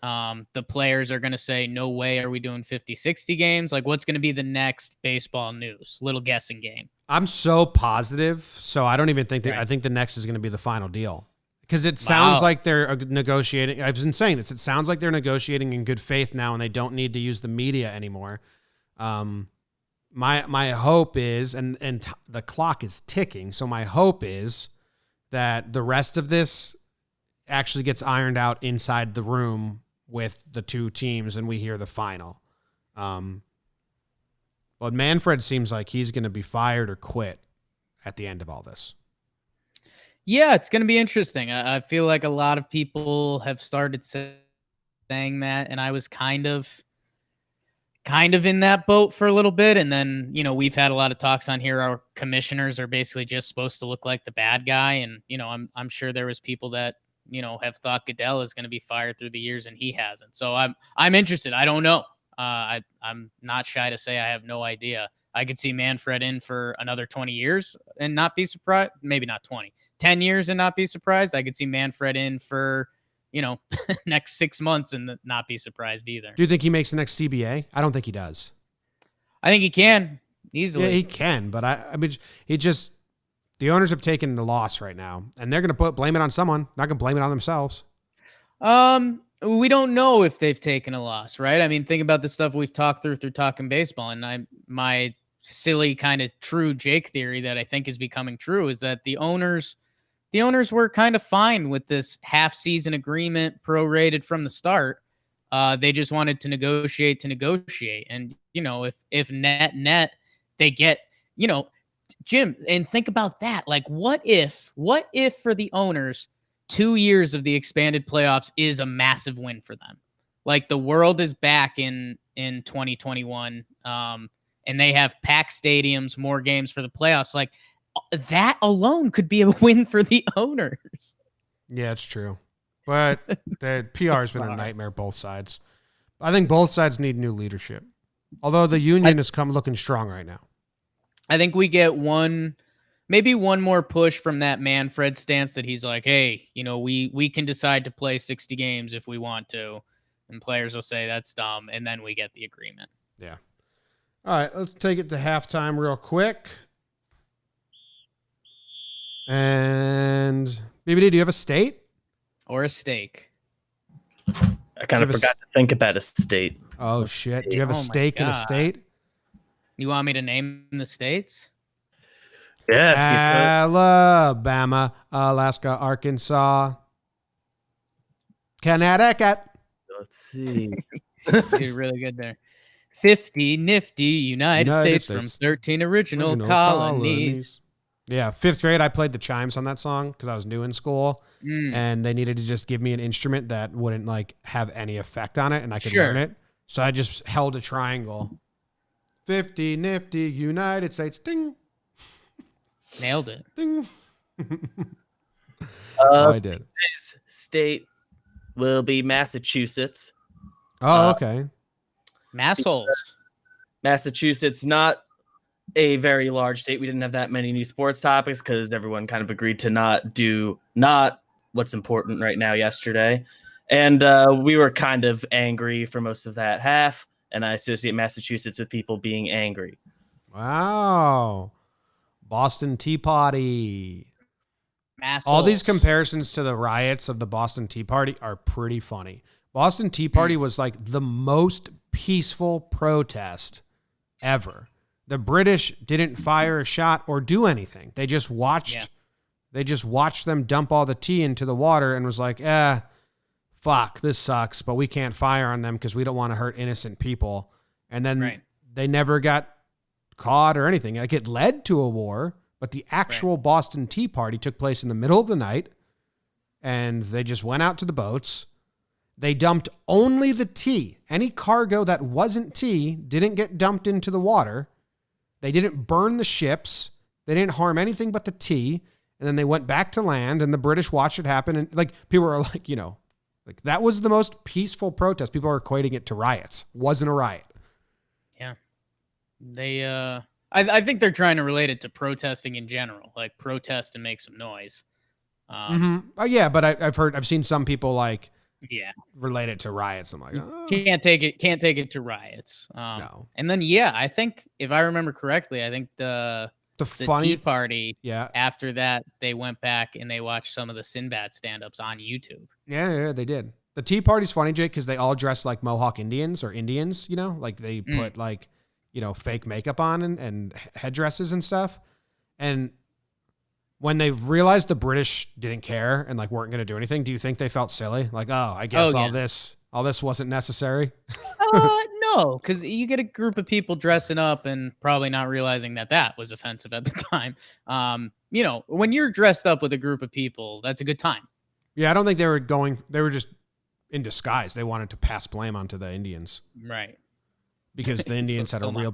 the players are going to say, no way are we doing 50, 60 games? Like, what's going to be the next baseball news? Little guessing game. I'm so positive, so I don't even think I think the next is going to be the final deal. Because it sounds like they're negotiating. I've been saying this. It sounds like they're negotiating in good faith now, and they don't need to use the media anymore. My hope is, and the clock is ticking, so my hope is that the rest of this actually gets ironed out inside the room with the two teams and we hear the final. But Manfred seems like he's going to be fired or quit at the end of all this. Yeah, it's going to be interesting. I feel like a lot of people have started saying that, and I was kind of in that boat for a little bit. And then, we've had a lot of talks on here. Our commissioners are basically just supposed to look like the bad guy. And, I'm sure there was people that, have thought Goodell is going to be fired through the years and he hasn't. So I'm interested. I don't know. I'm not shy to say I have no idea. I could see Manfred in for another 20 years and not be surprised. Maybe not 20, 10 years and not be surprised. I could see Manfred in for, next 6 months and not be surprised either. Do you think he makes the next CBA? I don't think he does. I think he can easily. Yeah, he can, but I mean, the owners have taken the loss right now, and they're going to blame it on someone. Not going to blame it on themselves. We don't know if they've taken a loss, right? I mean, think about the stuff we've talked through talking baseball, and my silly kind of true Jake theory that I think is becoming true is that the owners were kind of fine with this half-season agreement prorated from the start. They just wanted to negotiate. And, if net they get, Jim, and think about that. Like, what if for the owners, 2 years of the expanded playoffs is a massive win for them? Like, the world is back in 2021, and they have packed stadiums, more games for the playoffs. Like, that alone could be a win for the owners. Yeah, it's true. But the PR has been a nightmare, both sides. I think both sides need new leadership. Although the union has come looking strong right now. I think we get maybe one more push from that Manfred stance that he's like, hey, we can decide to play 60 games if we want to. And players will say that's dumb. And then we get the agreement. Yeah. All right, let's take it to halftime real quick. And BBD, do you have a state? Or a steak? I kind of forgot to think about a state. Oh, shit. Do you have a steak in a state? You want me to name the states? Yeah. Alabama, Alaska, Arkansas, Connecticut. Let's see. You did really good there. 50 nifty United States from 13 original colonies. Yeah, 5th grade, I played the chimes on that song because I was new in school, and they needed to just give me an instrument that wouldn't have any effect on it, and I could learn it. So I just held a triangle. 50 nifty United States, ding. Nailed it. Ding. That's all I did. Today's state will be Massachusetts. Oh, okay. Massholes. Massachusetts, not a very large state. We didn't have that many new sports topics because everyone kind of agreed to not what's important right now yesterday. And we were kind of angry for most of that half. And I associate Massachusetts with people being angry. Wow. Boston Tea Party. Massholes. All these comparisons to the riots of the Boston Tea Party are pretty funny. Boston Tea Party was like the most peaceful protest ever. The British didn't fire a shot or do anything. They just watched. Yeah. They just watched them dump all the tea into the water and was like, fuck, this sucks, but we can't fire on them because we don't want to hurt innocent people. And then they never got caught or anything. Like, it led to a war, but the actual Boston Tea Party took place in the middle of the night, and they just went out to the boats. They dumped only the tea. Any cargo that wasn't tea didn't get dumped into the water. They didn't burn the ships. They didn't harm anything but the tea. And then they went back to land, and the British watched it happen. And like, people are like, you know, like, that was the most peaceful protest. People are equating it to riots. Wasn't a riot. Yeah. They, I think they're trying to relate it to protesting in general, like protest and make some noise. Yeah, but I've seen some people like, relate it to riots. I'm like, can't take it to riots. No. And then, I think if I remember correctly, I think the Tea Party, after that, they went back and they watched some of the Sinbad stand-ups on YouTube. Yeah, they did. The Tea Party's funny, Jake, because they all dress like Mohawk Indians or Indians, you know, like they put like, you know, fake makeup on and headdresses and stuff. And when they realized the British didn't care and like weren't going to do anything, do you think they felt silly? Like, I guess all this wasn't necessary. No, because you get a group of people dressing up and probably not realizing that was offensive at the time. You know, when you're dressed up with a group of people, that's a good time. Yeah, I don't think they were just in disguise. They wanted to pass blame onto the Indians. Right. Because the Indians had a real...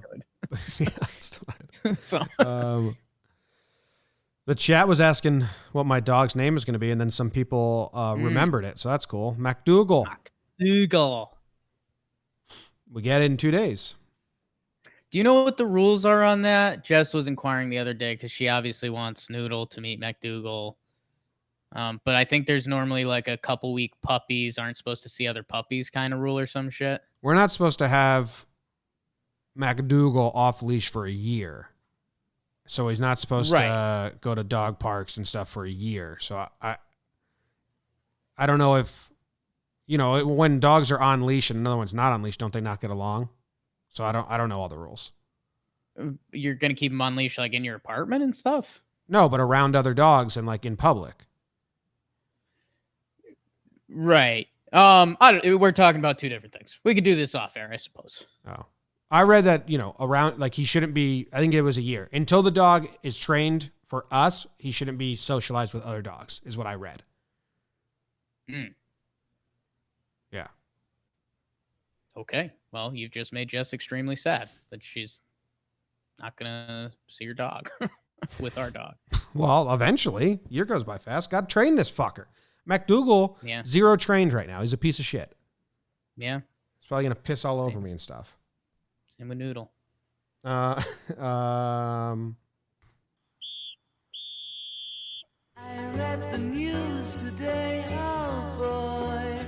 So... The chat was asking what my dog's name is going to be, and then some people remembered it, so that's cool. MacDougal. We get it in 2 days. Do you know what the rules are on that? Jess was inquiring the other day because she obviously wants Noodle to meet MacDougal. But I think there's normally like a couple week puppies aren't supposed to see other puppies kind of rule or some shit. We're not supposed to have MacDougal off leash for a year. So he's not supposed to go to dog parks and stuff for a year. So I don't know if, you know, when dogs are on leash and another one's not on leash, don't they not get along? So I don't know all the rules. You're going to keep them on leash like in your apartment and stuff? No, but around other dogs and like in public. Right. We're talking about two different things. We could do this off air, I suppose. Oh. I read that, you know, around, like, he shouldn't be, I think it was a year. Until the dog is trained for us, he shouldn't be socialized with other dogs, is what I read. Yeah. Okay. Well, you've just made Jess extremely sad that she's not going to see your dog with our dog. Well, eventually. Year goes by fast. Got to train this fucker. MacDougal, 0 trained right now. He's a piece of shit. Yeah. He's probably going to piss all over me and stuff. Same with Noodle. I read the news today, oh boy,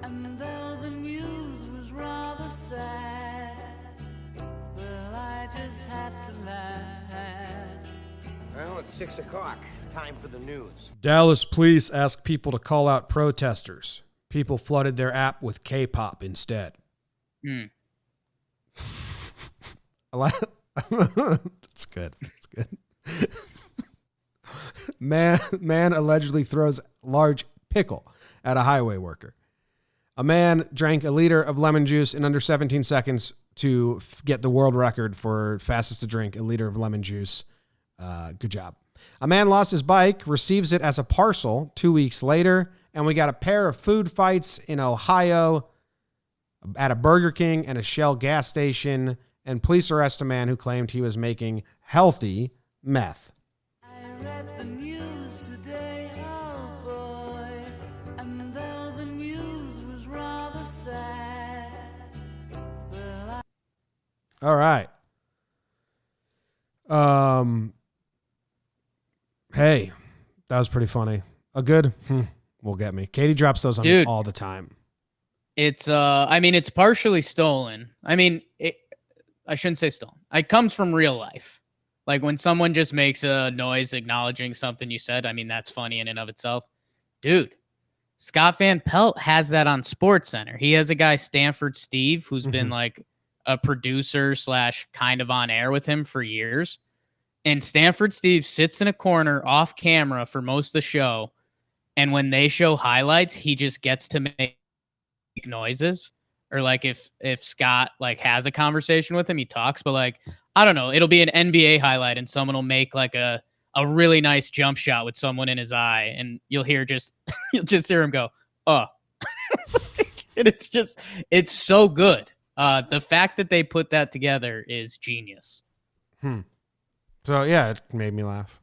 and though the news was rather sad, well, I just had to laugh. Well, it's 6 o'clock. Time for the news. Dallas police asked people to call out protesters. People flooded their app with K-pop instead. It's good. It's good. Man allegedly throws large pickle at a highway worker. A man drank a liter of lemon juice in under 17 seconds to get the world record for fastest to drink a liter of lemon juice. Good job. A man lost his bike, receives it as a parcel 2 weeks later, and we got a pair of food fights in Ohio at a Burger King and a Shell gas station, and police arrest a man who claimed he was making healthy meth. I read the news today, oh boy, and though the news was rather sad, well, All right. Hey, that was pretty funny. A good will get me. Katie drops those on me Dude. all the time. It's I mean, it's partially stolen. I mean, I shouldn't say stolen. It comes from real life. Like when someone just makes a noise acknowledging something you said, I mean, that's funny in and of itself. Dude, Scott Van Pelt has that on Sports Center. He has a guy, Stanford Steve, who's been like a producer / kind of on air with him for years. And Stanford Steve sits in a corner off camera for most of the show. And when they show highlights, he just gets to make noises. Or like if Scott like has a conversation with him, he talks, but like, I don't know, it'll be an NBA highlight and someone will make like a really nice jump shot with someone in his eye. And you'll hear you'll just hear him go, oh, and it's so good. The fact that they put that together is genius. So yeah, it made me laugh.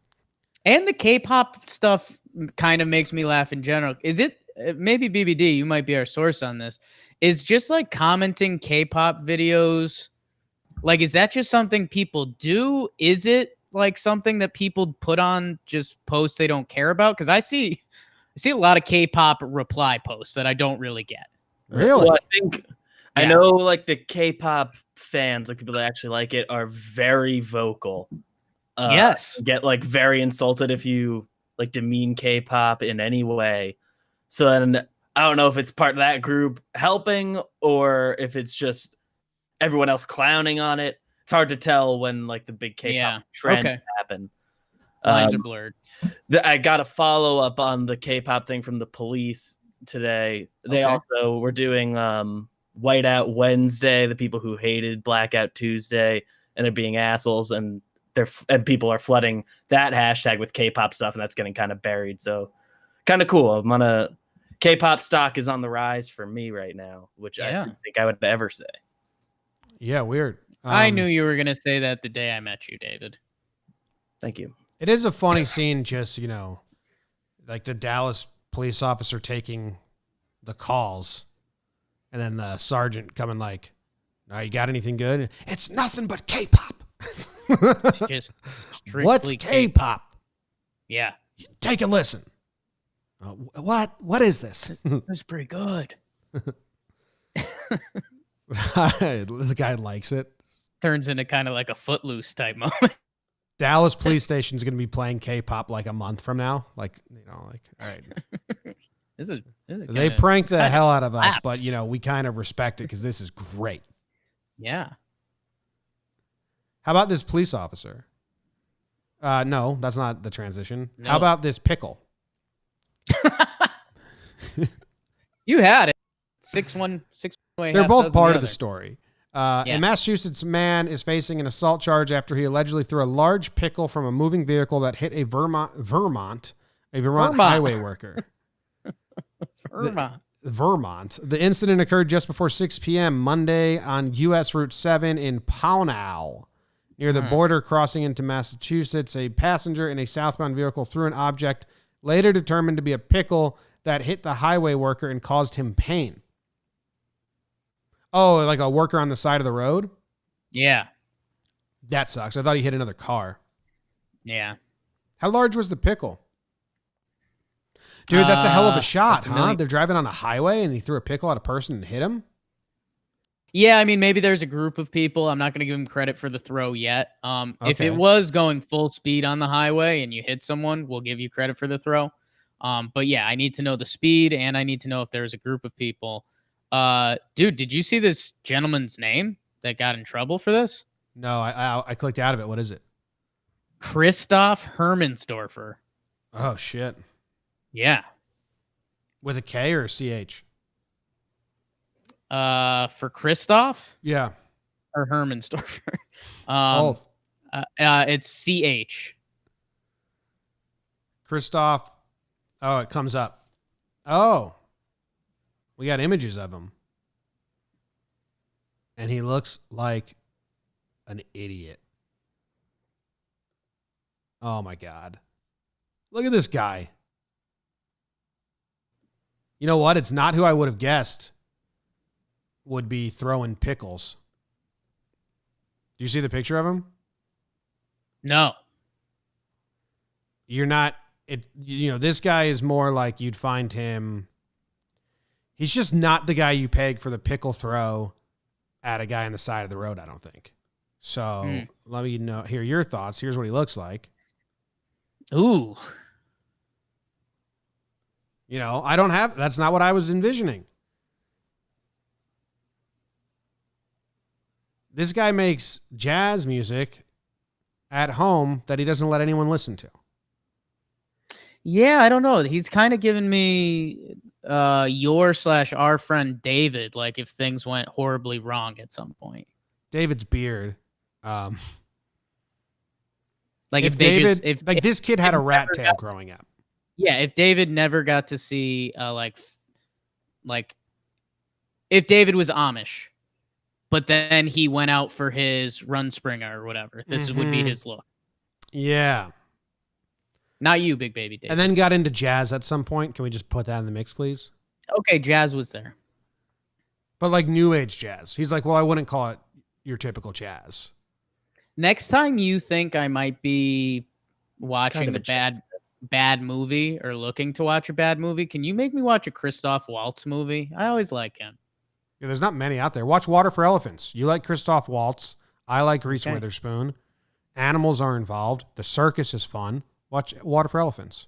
And the K-pop stuff kind of makes me laugh in general. Is it maybe BBD? You might be our source on this. Is just like commenting K-pop videos. Like, is that just something people do? Is it like something that people put on just posts they don't care about? Because I see a lot of K-pop reply posts that I don't really get. Really? Well, I know like the K-pop fans, like people that actually like it, are very vocal. Yes. Get like very insulted if you like demean K-pop in any way. So then I don't know if it's part of that group helping or if it's just everyone else clowning on it. It's hard to tell when like the big K-pop trend happened. Lines are blurred. I got a follow up on the K-pop thing from the police today. They also were doing Whiteout Wednesday, the people who hated Blackout Tuesday, and they're being assholes, and people are flooding that hashtag with K-pop stuff, and that's getting kind of buried. So kind of cool. K-pop stock is on the rise for me right now, which I didn't think I would ever say. Yeah, weird. I knew you were going to say that the day I met you, David. Thank you. It is a funny scene, just, like the Dallas police officer taking the calls and then the sergeant coming like, "No, you got anything good?" "It's nothing but K-pop." It's just strictly What's K-pop? Yeah. Take a listen. What is this? That's pretty good. The guy likes it. Turns into kind of like a Footloose type moment. Dallas police station is going to be playing K-pop like a month from now. Like, all right. They pranked the hell out of us, but we kind of respect it because this is great. Yeah. How about this police officer? No, that's not the transition. No. How about this Pickle? You had it. 6-1. They're both part of the story. In Massachusetts, a man is facing an assault charge after he allegedly threw a large pickle from a moving vehicle that hit a Vermont highway worker. Vermont. The incident occurred just before 6 p.m. Monday on U.S. Route 7 in Pownal. Near the border crossing into Massachusetts, a passenger in a southbound vehicle threw an object later determined to be a pickle that hit the highway worker and caused him pain. Oh, like a worker on the side of the road? Yeah. That sucks. I thought he hit another car. Yeah. How large was the pickle? Dude, that's a hell of a shot, huh? million. They're driving on a highway and he threw a pickle at a person and hit him? Yeah, I mean, maybe there's a group of people. I'm not going to give him credit for the throw yet. If Okay. it was going full speed on the highway and you hit someone, we'll give you credit for the throw. But yeah, I need to know the speed and I need to know if there's a group of people. Dude, did you see this gentleman's name that got in trouble for this? No, I clicked out of it. What is it? Christoph Hermansdorfer. Oh, shit. Yeah. With a K or a CH? For Christoph Yeah. or Hermansdorfer? Both. It's CH. Christoph. Oh, it comes up. Oh. We got images of him. And he looks like an idiot. Oh, my God. Look at this guy. You know what? It's not who I would have guessed would be throwing pickles. Do you see the picture of him? No. You're not, this guy is more like you'd find him. He's just not the guy you peg for the pickle throw at a guy on the side of the road, I don't think. So let me hear your thoughts. Here's what he looks like. Ooh. That's not what I was envisioning. This guy makes jazz music at home that he doesn't let anyone listen to. Yeah, I don't know. He's kind of given me your/our friend David, like if things went horribly wrong at some point. David's beard. Like if this kid had a rat tail growing up. Yeah, if David never got to see like if David was Amish, but then he went out for his run springer or whatever, this would be his look. Yeah. Not you, big baby David. And then got into jazz at some point. Can we just put that in the mix, please? Okay, jazz was there. But like new age jazz. He's like, well, I wouldn't call it your typical jazz. Next time you think I might be watching a bad movie or looking to watch a bad movie, can you make me watch a Christoph Waltz movie? I always like him. Yeah, there's not many out there. Watch Water for Elephants. You like Christoph Waltz. I like Reese Witherspoon. Animals are involved. The circus is fun. Watch Water for Elephants.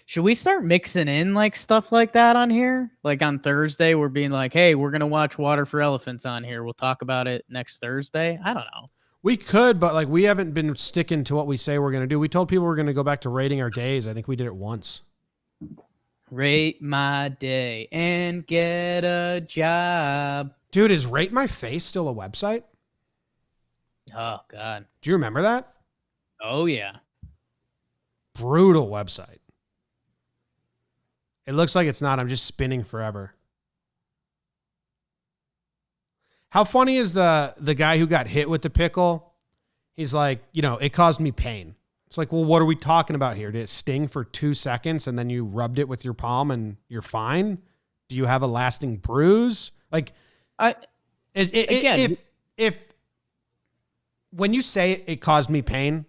Should we start mixing in like stuff like that on here? Like on Thursday, we're being like, hey, we're going to watch Water for Elephants on here. We'll talk about it next Thursday. I don't know. We could, but like we haven't been sticking to what we say we're going to do. We told people we're going to go back to rating our days. I think we did it once. Rate my day and get a job. Dude, is Rate My Face still a website? Oh, God. Do you remember that? Oh, yeah. Brutal website. It looks like it's not. I'm just spinning forever. How funny is the guy who got hit with the pickle? He's like, it caused me pain. It's like, well, what are we talking about here? Did it sting for 2 seconds and then you rubbed it with your palm and you're fine? Do you have a lasting bruise? Like, if when you say it caused me pain,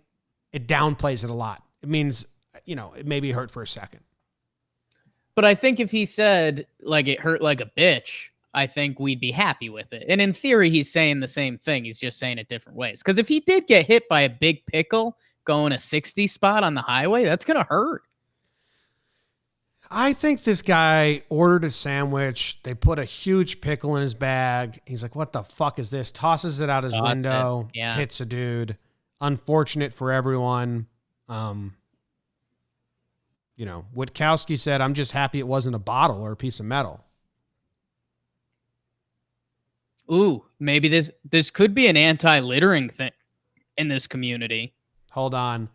it downplays it a lot. It means, it maybe hurt for a second. But I think if he said, like, it hurt like a bitch, I think we'd be happy with it. And in theory, he's saying the same thing. He's just saying it different ways. Because if he did get hit by a big pickle going a 60 spot on the highway, that's going to hurt. I think this guy ordered a sandwich. They put a huge pickle in his bag. He's like, what the fuck is this? Tosses it out his window. Yeah. Hits a dude. Unfortunate for everyone. Witkowski said, I'm just happy it wasn't a bottle or a piece of metal. Ooh, maybe this could be an anti-littering thing in this community. Hold on.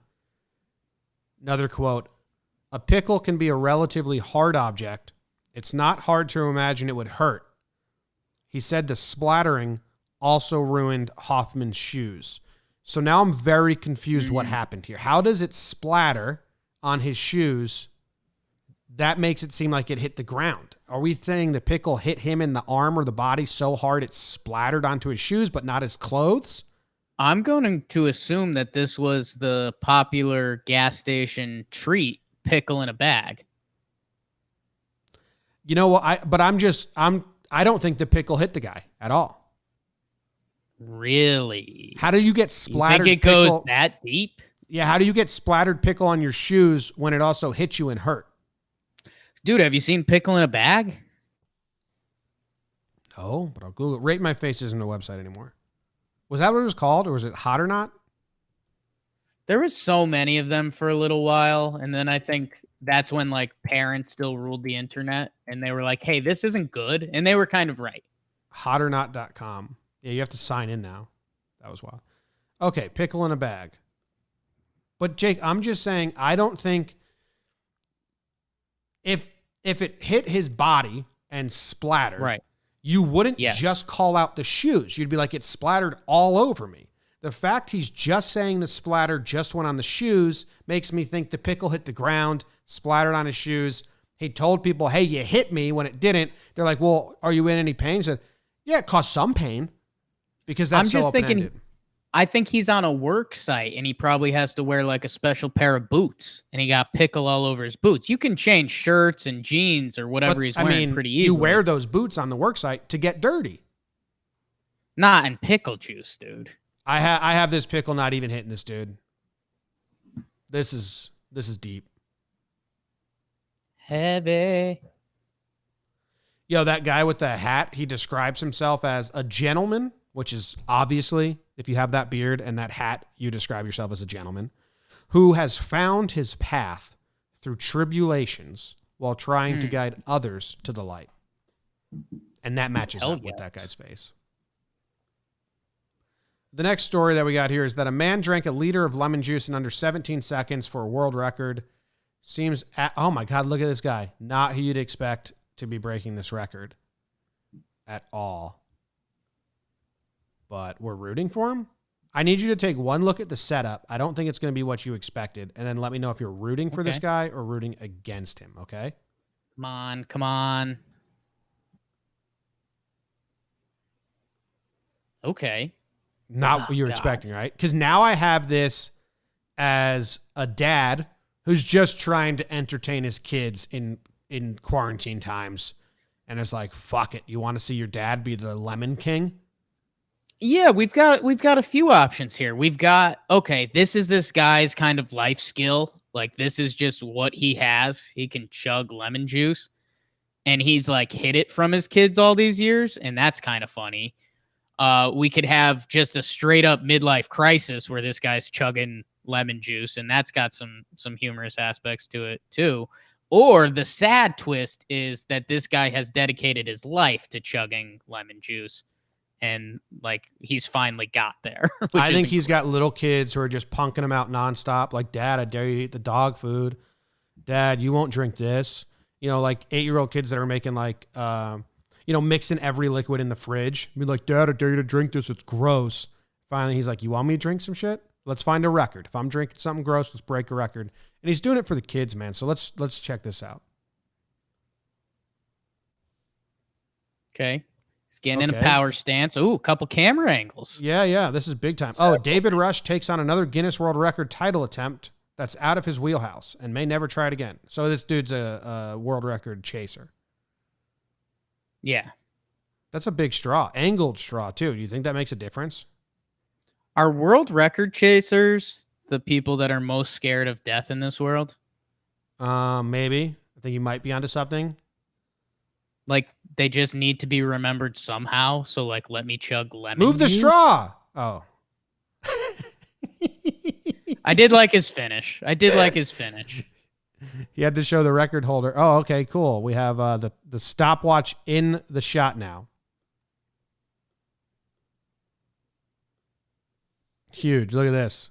Another quote. A pickle can be a relatively hard object. It's not hard to imagine it would hurt. He said the splattering also ruined Hoffman's shoes. So now I'm very confused what happened here. How does it splatter on his shoes? That makes it seem like it hit the ground. Are we saying the pickle hit him in the arm or the body so hard it splattered onto his shoes but not his clothes? I'm going to assume that this was the popular gas station treat, pickle in a bag. You know what? I don't think the pickle hit the guy at all. Really? How do you get splattered? You think it goes that deep? Yeah. How do you get splattered pickle on your shoes when it also hit you and hurt? Dude, have you seen pickle in a bag? No, but I'll Google it. Rate My Face isn't a website anymore. Was that what it was called, or was it Hot or Not? There was so many of them for a little while, and then I think that's when like parents still ruled the internet, and they were like, hey, this isn't good, and they were kind of right. Hotornot.com. Yeah, you have to sign in now. That was wild. Okay, pickle in a bag. But Jake, I'm just saying, I don't think if it hit his body and splattered, right, you wouldn't just call out the shoes. You'd be like, it splattered all over me. The fact he's just saying the splatter just went on the shoes makes me think the pickle hit the ground, splattered on his shoes. He told people, hey, you hit me when it didn't. They're like, well, are you in any pain? He said, yeah, it caused some pain because that's I'm so just thinking, open-ended. I think he's on a work site and he probably has to wear like a special pair of boots and he got pickle all over his boots. You can change shirts and jeans or whatever he's wearing pretty easily. You wear those boots on the work site to get dirty. Not in pickle juice, dude. I have this pickle not even hitting this dude. This is deep. Heavy. Yo, that guy with the hat, he describes himself as a gentleman, which is obviously, if you have that beard and that hat, you describe yourself as a gentleman, who has found his path through tribulations while trying to guide others to the light. And that matches up with that guy's face. The next story that we got here is that a man drank a liter of lemon juice in under 17 seconds for a world record. Oh my God, look at this guy. Not who you'd expect to be breaking this record at all. But we're rooting for him. I need you to take one look at the setup. I don't think it's going to be what you expected. And then let me know if you're rooting for this guy or rooting against him, okay? Come on. Okay. Not what you're expecting, right? Because now I have this as a dad who's just trying to entertain his kids in quarantine times. And it's like, fuck it. You want to see your dad be the lemon king? Yeah, we've got a few options here. We've got, okay, this is this guy's kind of life skill. Like, this is just what he has. He can chug lemon juice. And he's like hid it from his kids all these years. And that's kind of funny. We could have just a straight up midlife crisis where this guy's chugging lemon juice. And that's got some humorous aspects to it too. Or the sad twist is that this guy has dedicated his life to chugging lemon juice. And like he's finally got there. I think he's got little kids who are just punking him out nonstop. Like, Dad, I dare you to eat the dog food. Dad, you won't drink this. You know, like 8-year-old kids that are making like, mixing every liquid in the fridge. Be like, Dad, I dare you to drink this. It's gross. Finally, he's like, you want me to drink some shit? Let's find a record. If I'm drinking something gross, let's break a record. And he's doing it for the kids, man. So let's check this out. Okay. He's getting in a power stance. Ooh, a couple camera angles. Yeah. This is big time. Oh, David Rush takes on another Guinness World Record title attempt that's out of his wheelhouse and may never try it again. So this dude's a world record chaser. Yeah. That's a big straw. Angled straw, too. Do you think that makes a difference? Are world record chasers the people that are most scared of death in this world? Maybe. I think you might be onto something. Like, they just need to be remembered somehow. So, like, let me chug lemon Move the juice. straw. Oh. I did like his finish. He had to show the record holder. Oh, okay, cool. We have the stopwatch in the shot now. Huge. Look at this.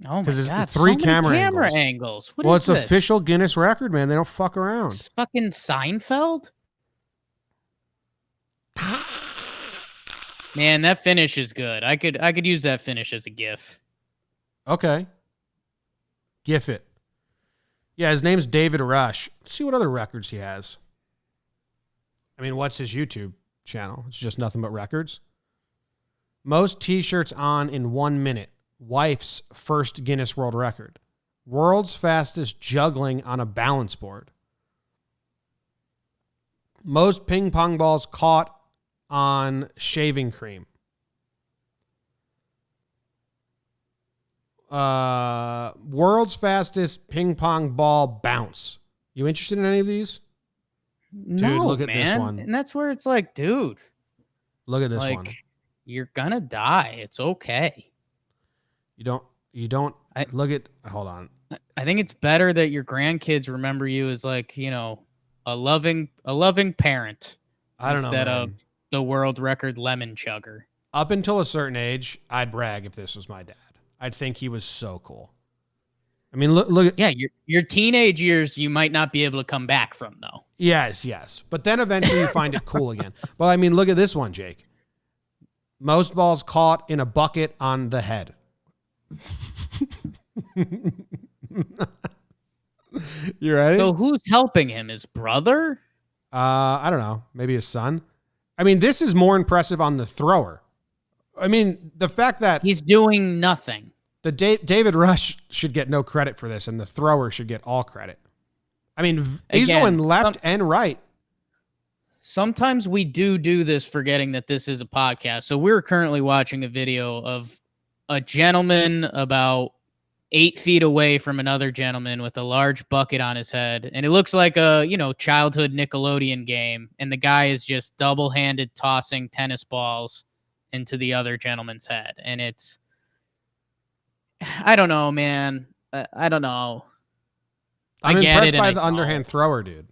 Oh my God. Three so camera many angles. angles. What Well, is it's this? official Guinness record, man. They don't fuck around. It's fucking Seinfeld? Man, that finish is good. I could use that finish as a GIF. Okay. GIF it. Yeah, his name's David Rush. Let's see what other records he has. I mean, what's his YouTube channel? It's just nothing but records. Most t-shirts on in 1 minute. Wife's first Guinness World Record. World's fastest juggling on a balance board. Most ping pong balls caught on shaving cream. World's fastest ping pong ball bounce. You interested in any of these? No, look at man. this one. And that's where it's like, dude. Look at this like, one. You're gonna die. It's okay. You don't look at, hold on. I think it's better that your grandkids remember you as like, you know, a loving parent. I don't know, instead man. of the world record lemon chugger. Up until a certain age, I'd brag if this was my dad. I'd think he was so cool. I mean, look at... Yeah, your teenage years, you might not be able to come back from, though. Yes. But then eventually you find it cool again. Well, I mean, look at this one, Jake. Most balls caught in a bucket on the head. You ready? So who's helping him? His brother? I don't know. Maybe his son. I mean, this is more impressive on the thrower. I mean, the fact that He's doing nothing. the David Rush should get no credit for this, and the thrower should get all credit. I mean, he's Again, going left and right. Sometimes we do this forgetting that this is a podcast. So we're currently watching a video of a gentleman about 8 feet away from another gentleman with a large bucket on his head. And it looks like a, childhood Nickelodeon game. And the guy is just double-handed tossing tennis balls into the other gentleman's head. And I don't know, man. I don't know. I'm I get impressed it, by and the I underhand thrower, dude.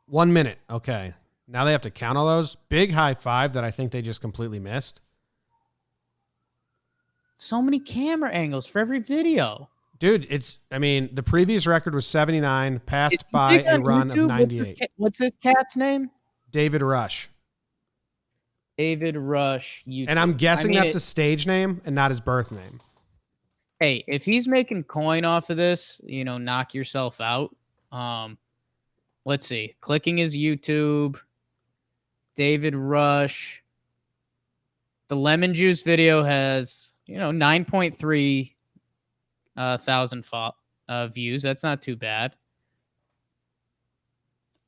1 minute. Okay. Now they have to count all those. Big high five that I think they just completely missed. So many camera angles for every video. Dude, the previous record was 79, passed by a run of 98. What's this cat's name? David Rush. David Rush. And I'm guessing that's a stage name and not his birth name. Hey, if he's making coin off of this, knock yourself out. Let's see. Clicking his YouTube. David Rush. The lemon juice video has, 9.3 thousand views. That's not too bad.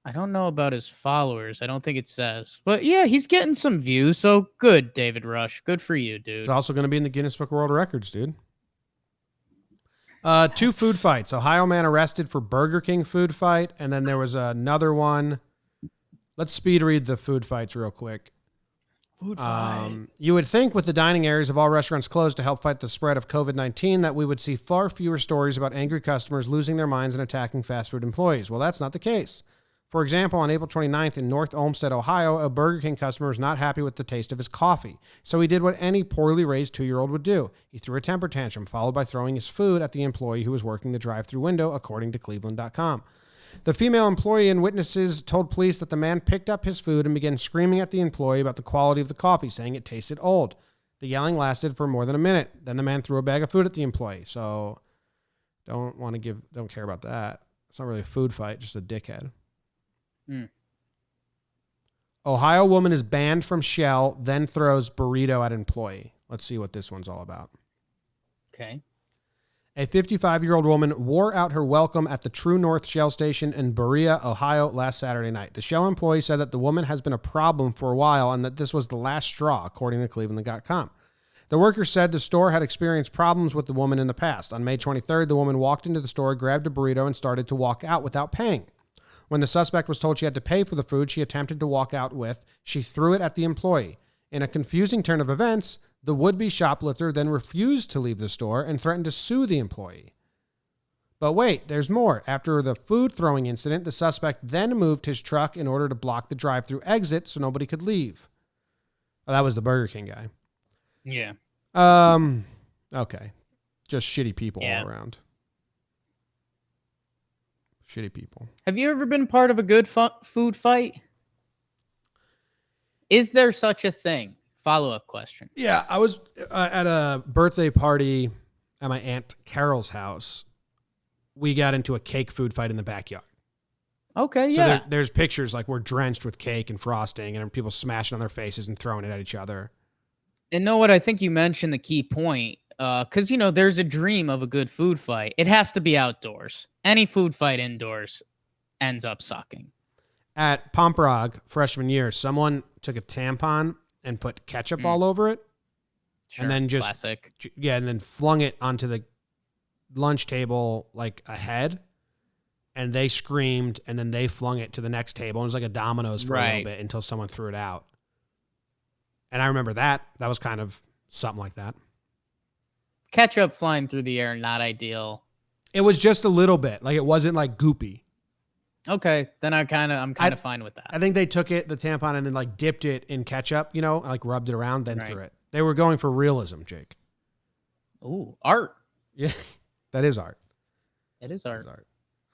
I don't know about his followers. I don't think it says. But yeah, he's getting some views. So good, David Rush. Good for you, dude. He's also going to be in the Guinness Book of World Records, dude. 2 food fights. Ohio man arrested for Burger King food fight. And then there was another one. Let's speed read the food fights real quick. Food fight. You would think with the dining areas of all restaurants closed to help fight the spread of COVID-19 that we would see far fewer stories about angry customers losing their minds and attacking fast food employees. Well, that's not the case. For example, on April 29th in North Olmsted, Ohio, a Burger King customer was not happy with the taste of his coffee. So he did what any poorly raised 2-year-old would do. He threw a temper tantrum, followed by throwing his food at the employee who was working the drive-thru window, according to Cleveland.com. The female employee and witnesses told police that the man picked up his food and began screaming at the employee about the quality of the coffee, saying it tasted old. The yelling lasted for more than a minute. Then the man threw a bag of food at the employee. So don't care about that. It's not really a food fight, just a dickhead. Ohio woman is banned from Shell, then throws burrito at employee. Let's see what this one's all about. Okay. A 55-year-old woman wore out her welcome at the True North Shell station in Berea, Ohio last Saturday night. The Shell employee said that the woman has been a problem for a while and that this was the last straw, according to Cleveland.com. The worker said the store had experienced problems with the woman in the past. On May 23rd, the woman walked into the store, grabbed a burrito, and started to walk out without paying. When the suspect was told she had to pay for the food she attempted to walk out with, she threw it at the employee. In a confusing turn of events, the would-be shoplifter then refused to leave the store and threatened to sue the employee. But wait, there's more. After the food throwing incident, the suspect then moved his truck in order to block the drive-thru exit so nobody could leave. Oh, that was the Burger King guy. Yeah. Okay. Just shitty people all around. Shitty people. Have you ever been part of a good food fight? Is there such a thing? Follow-up question. Yeah, I was at a birthday party at my Aunt Carol's house. We got into a cake food fight in the backyard. Okay, so yeah. There's pictures like we're drenched with cake and frosting and people smashing on their faces and throwing it at each other. And know what? I think you mentioned the key point. Because, there's a dream of a good food fight. It has to be outdoors. Any food fight indoors ends up sucking. At Pomprog freshman year, someone took a tampon and put ketchup all over it. Sure, and then just classic. Yeah, and then flung it onto the lunch table like a head. And they screamed, and then they flung it to the next table. It was like a dominoes for a little bit until someone threw it out. And I remember that. That was kind of something like that. Ketchup flying through the air, not ideal. It was just a little bit. Like, it wasn't like goopy. Okay, then I'm kind of fine with that. I think they took it, the tampon, and then like dipped it in ketchup, like rubbed it around, then threw it. They were going for realism, Jake. Ooh, art. Yeah, that is art. It is art.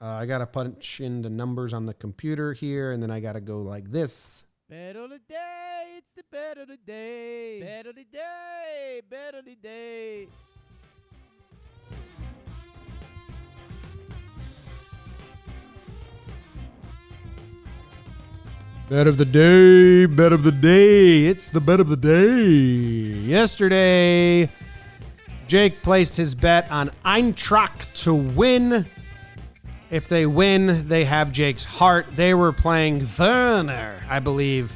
I got to punch in the numbers on the computer here, and then I got to go like this. Bet of the day, it's the bet of the day. Bet of the day, bet of the day. Bet of the day, bet of the day. It's the bet of the day. Yesterday, Jake placed his bet on Eintracht to win. If they win, they have Jake's heart. They were playing Werner, I believe,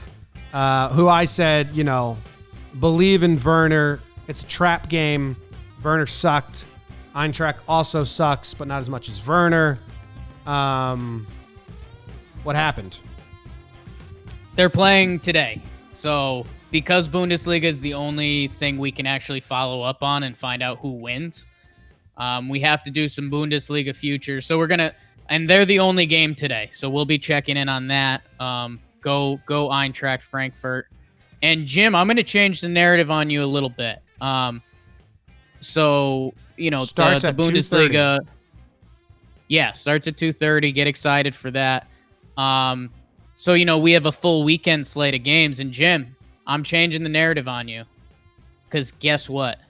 who I said, believe in Werner. It's a trap game. Werner sucked. Eintracht also sucks, but not as much as Werner. What happened? They're playing today. So because Bundesliga is the only thing we can actually follow up on and find out who wins, we have to do some Bundesliga futures. So and they're the only game today. So we'll be checking in on that. Go Eintracht Frankfurt. And Jim, I'm going to change the narrative on you a little bit. So, Starts the at Bundesliga. 2:30. Yeah, starts at 2:30. Get excited for that. So, we have a full weekend slate of games. And Jim, I'm changing the narrative on you. Because guess what?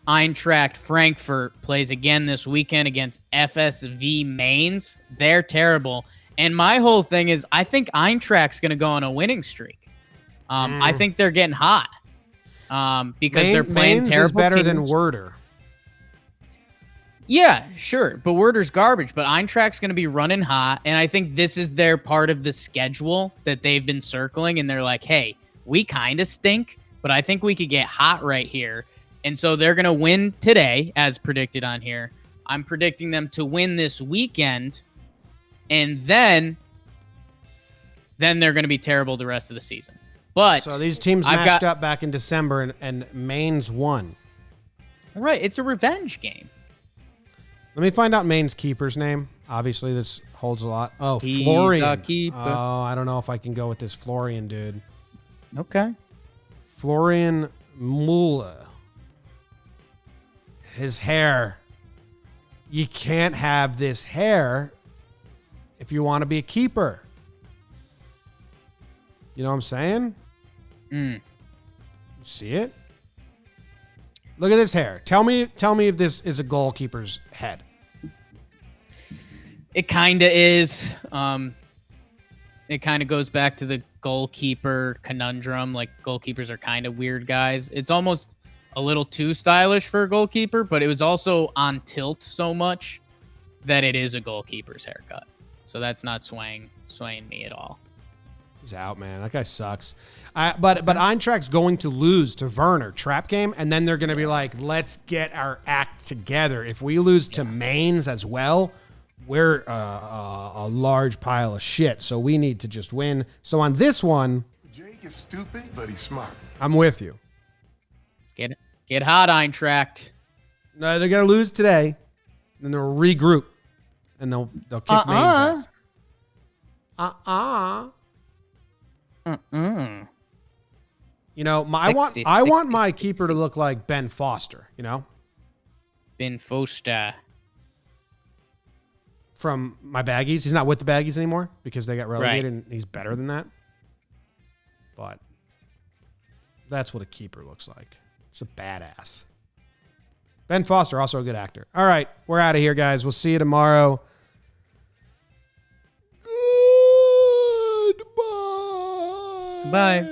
Eintracht Frankfurt plays again this weekend against FSV Mainz. They're terrible. And my whole thing is I think Eintracht's going to go on a winning streak. I think they're getting hot because they're playing Mainz terrible is better teams. than Werder. Yeah, sure. But Werder's garbage. But Eintracht's going to be running hot. And I think this is their part of the schedule that they've been circling. And they're like, hey, we kind of stink, but I think we could get hot right here. And so they're going to win today, as predicted on here. I'm predicting them to win this weekend. And then they're going to be terrible the rest of the season. But so these teams matched up back in December, and Mainz won. Right. It's a revenge game. Let me find out Maine's keeper's name. Obviously, this holds a lot. Oh, He's Florian. a keeper. Oh, I don't know if I can go with this Florian dude. Okay. Florian Müller. His hair. You can't have this hair if you want to be a keeper. You know what I'm saying? You see it? Look at this hair. Tell me if this is a goalkeeper's head. It kind of is. It kind of goes back to the goalkeeper conundrum. Like, goalkeepers are kind of weird guys. It's almost a little too stylish for a goalkeeper, but it was also on tilt so much that it is a goalkeeper's haircut. So that's not swaying me at all. He's out, man. That guy sucks. But Eintracht's going to lose to Werner, trap game, and then they're going to be like, let's get our act together. If we lose to Mainz as well, we're a large pile of shit. So we need to just win. So on this one, Jake is stupid, but he's smart. I'm with you. Get hot, Eintracht. No, they're going to lose today, then they'll regroup, and they'll kick Mainz ass. You know, I want my keeper to look like Ben Foster, Ben Foster. From my Baggies. He's not with the Baggies anymore because they got relegated, Right. and he's better than that. But that's what a keeper looks like. It's a badass. Ben Foster, also a good actor. All right, we're out of here, guys. We'll see you tomorrow. Goodbye. Bye.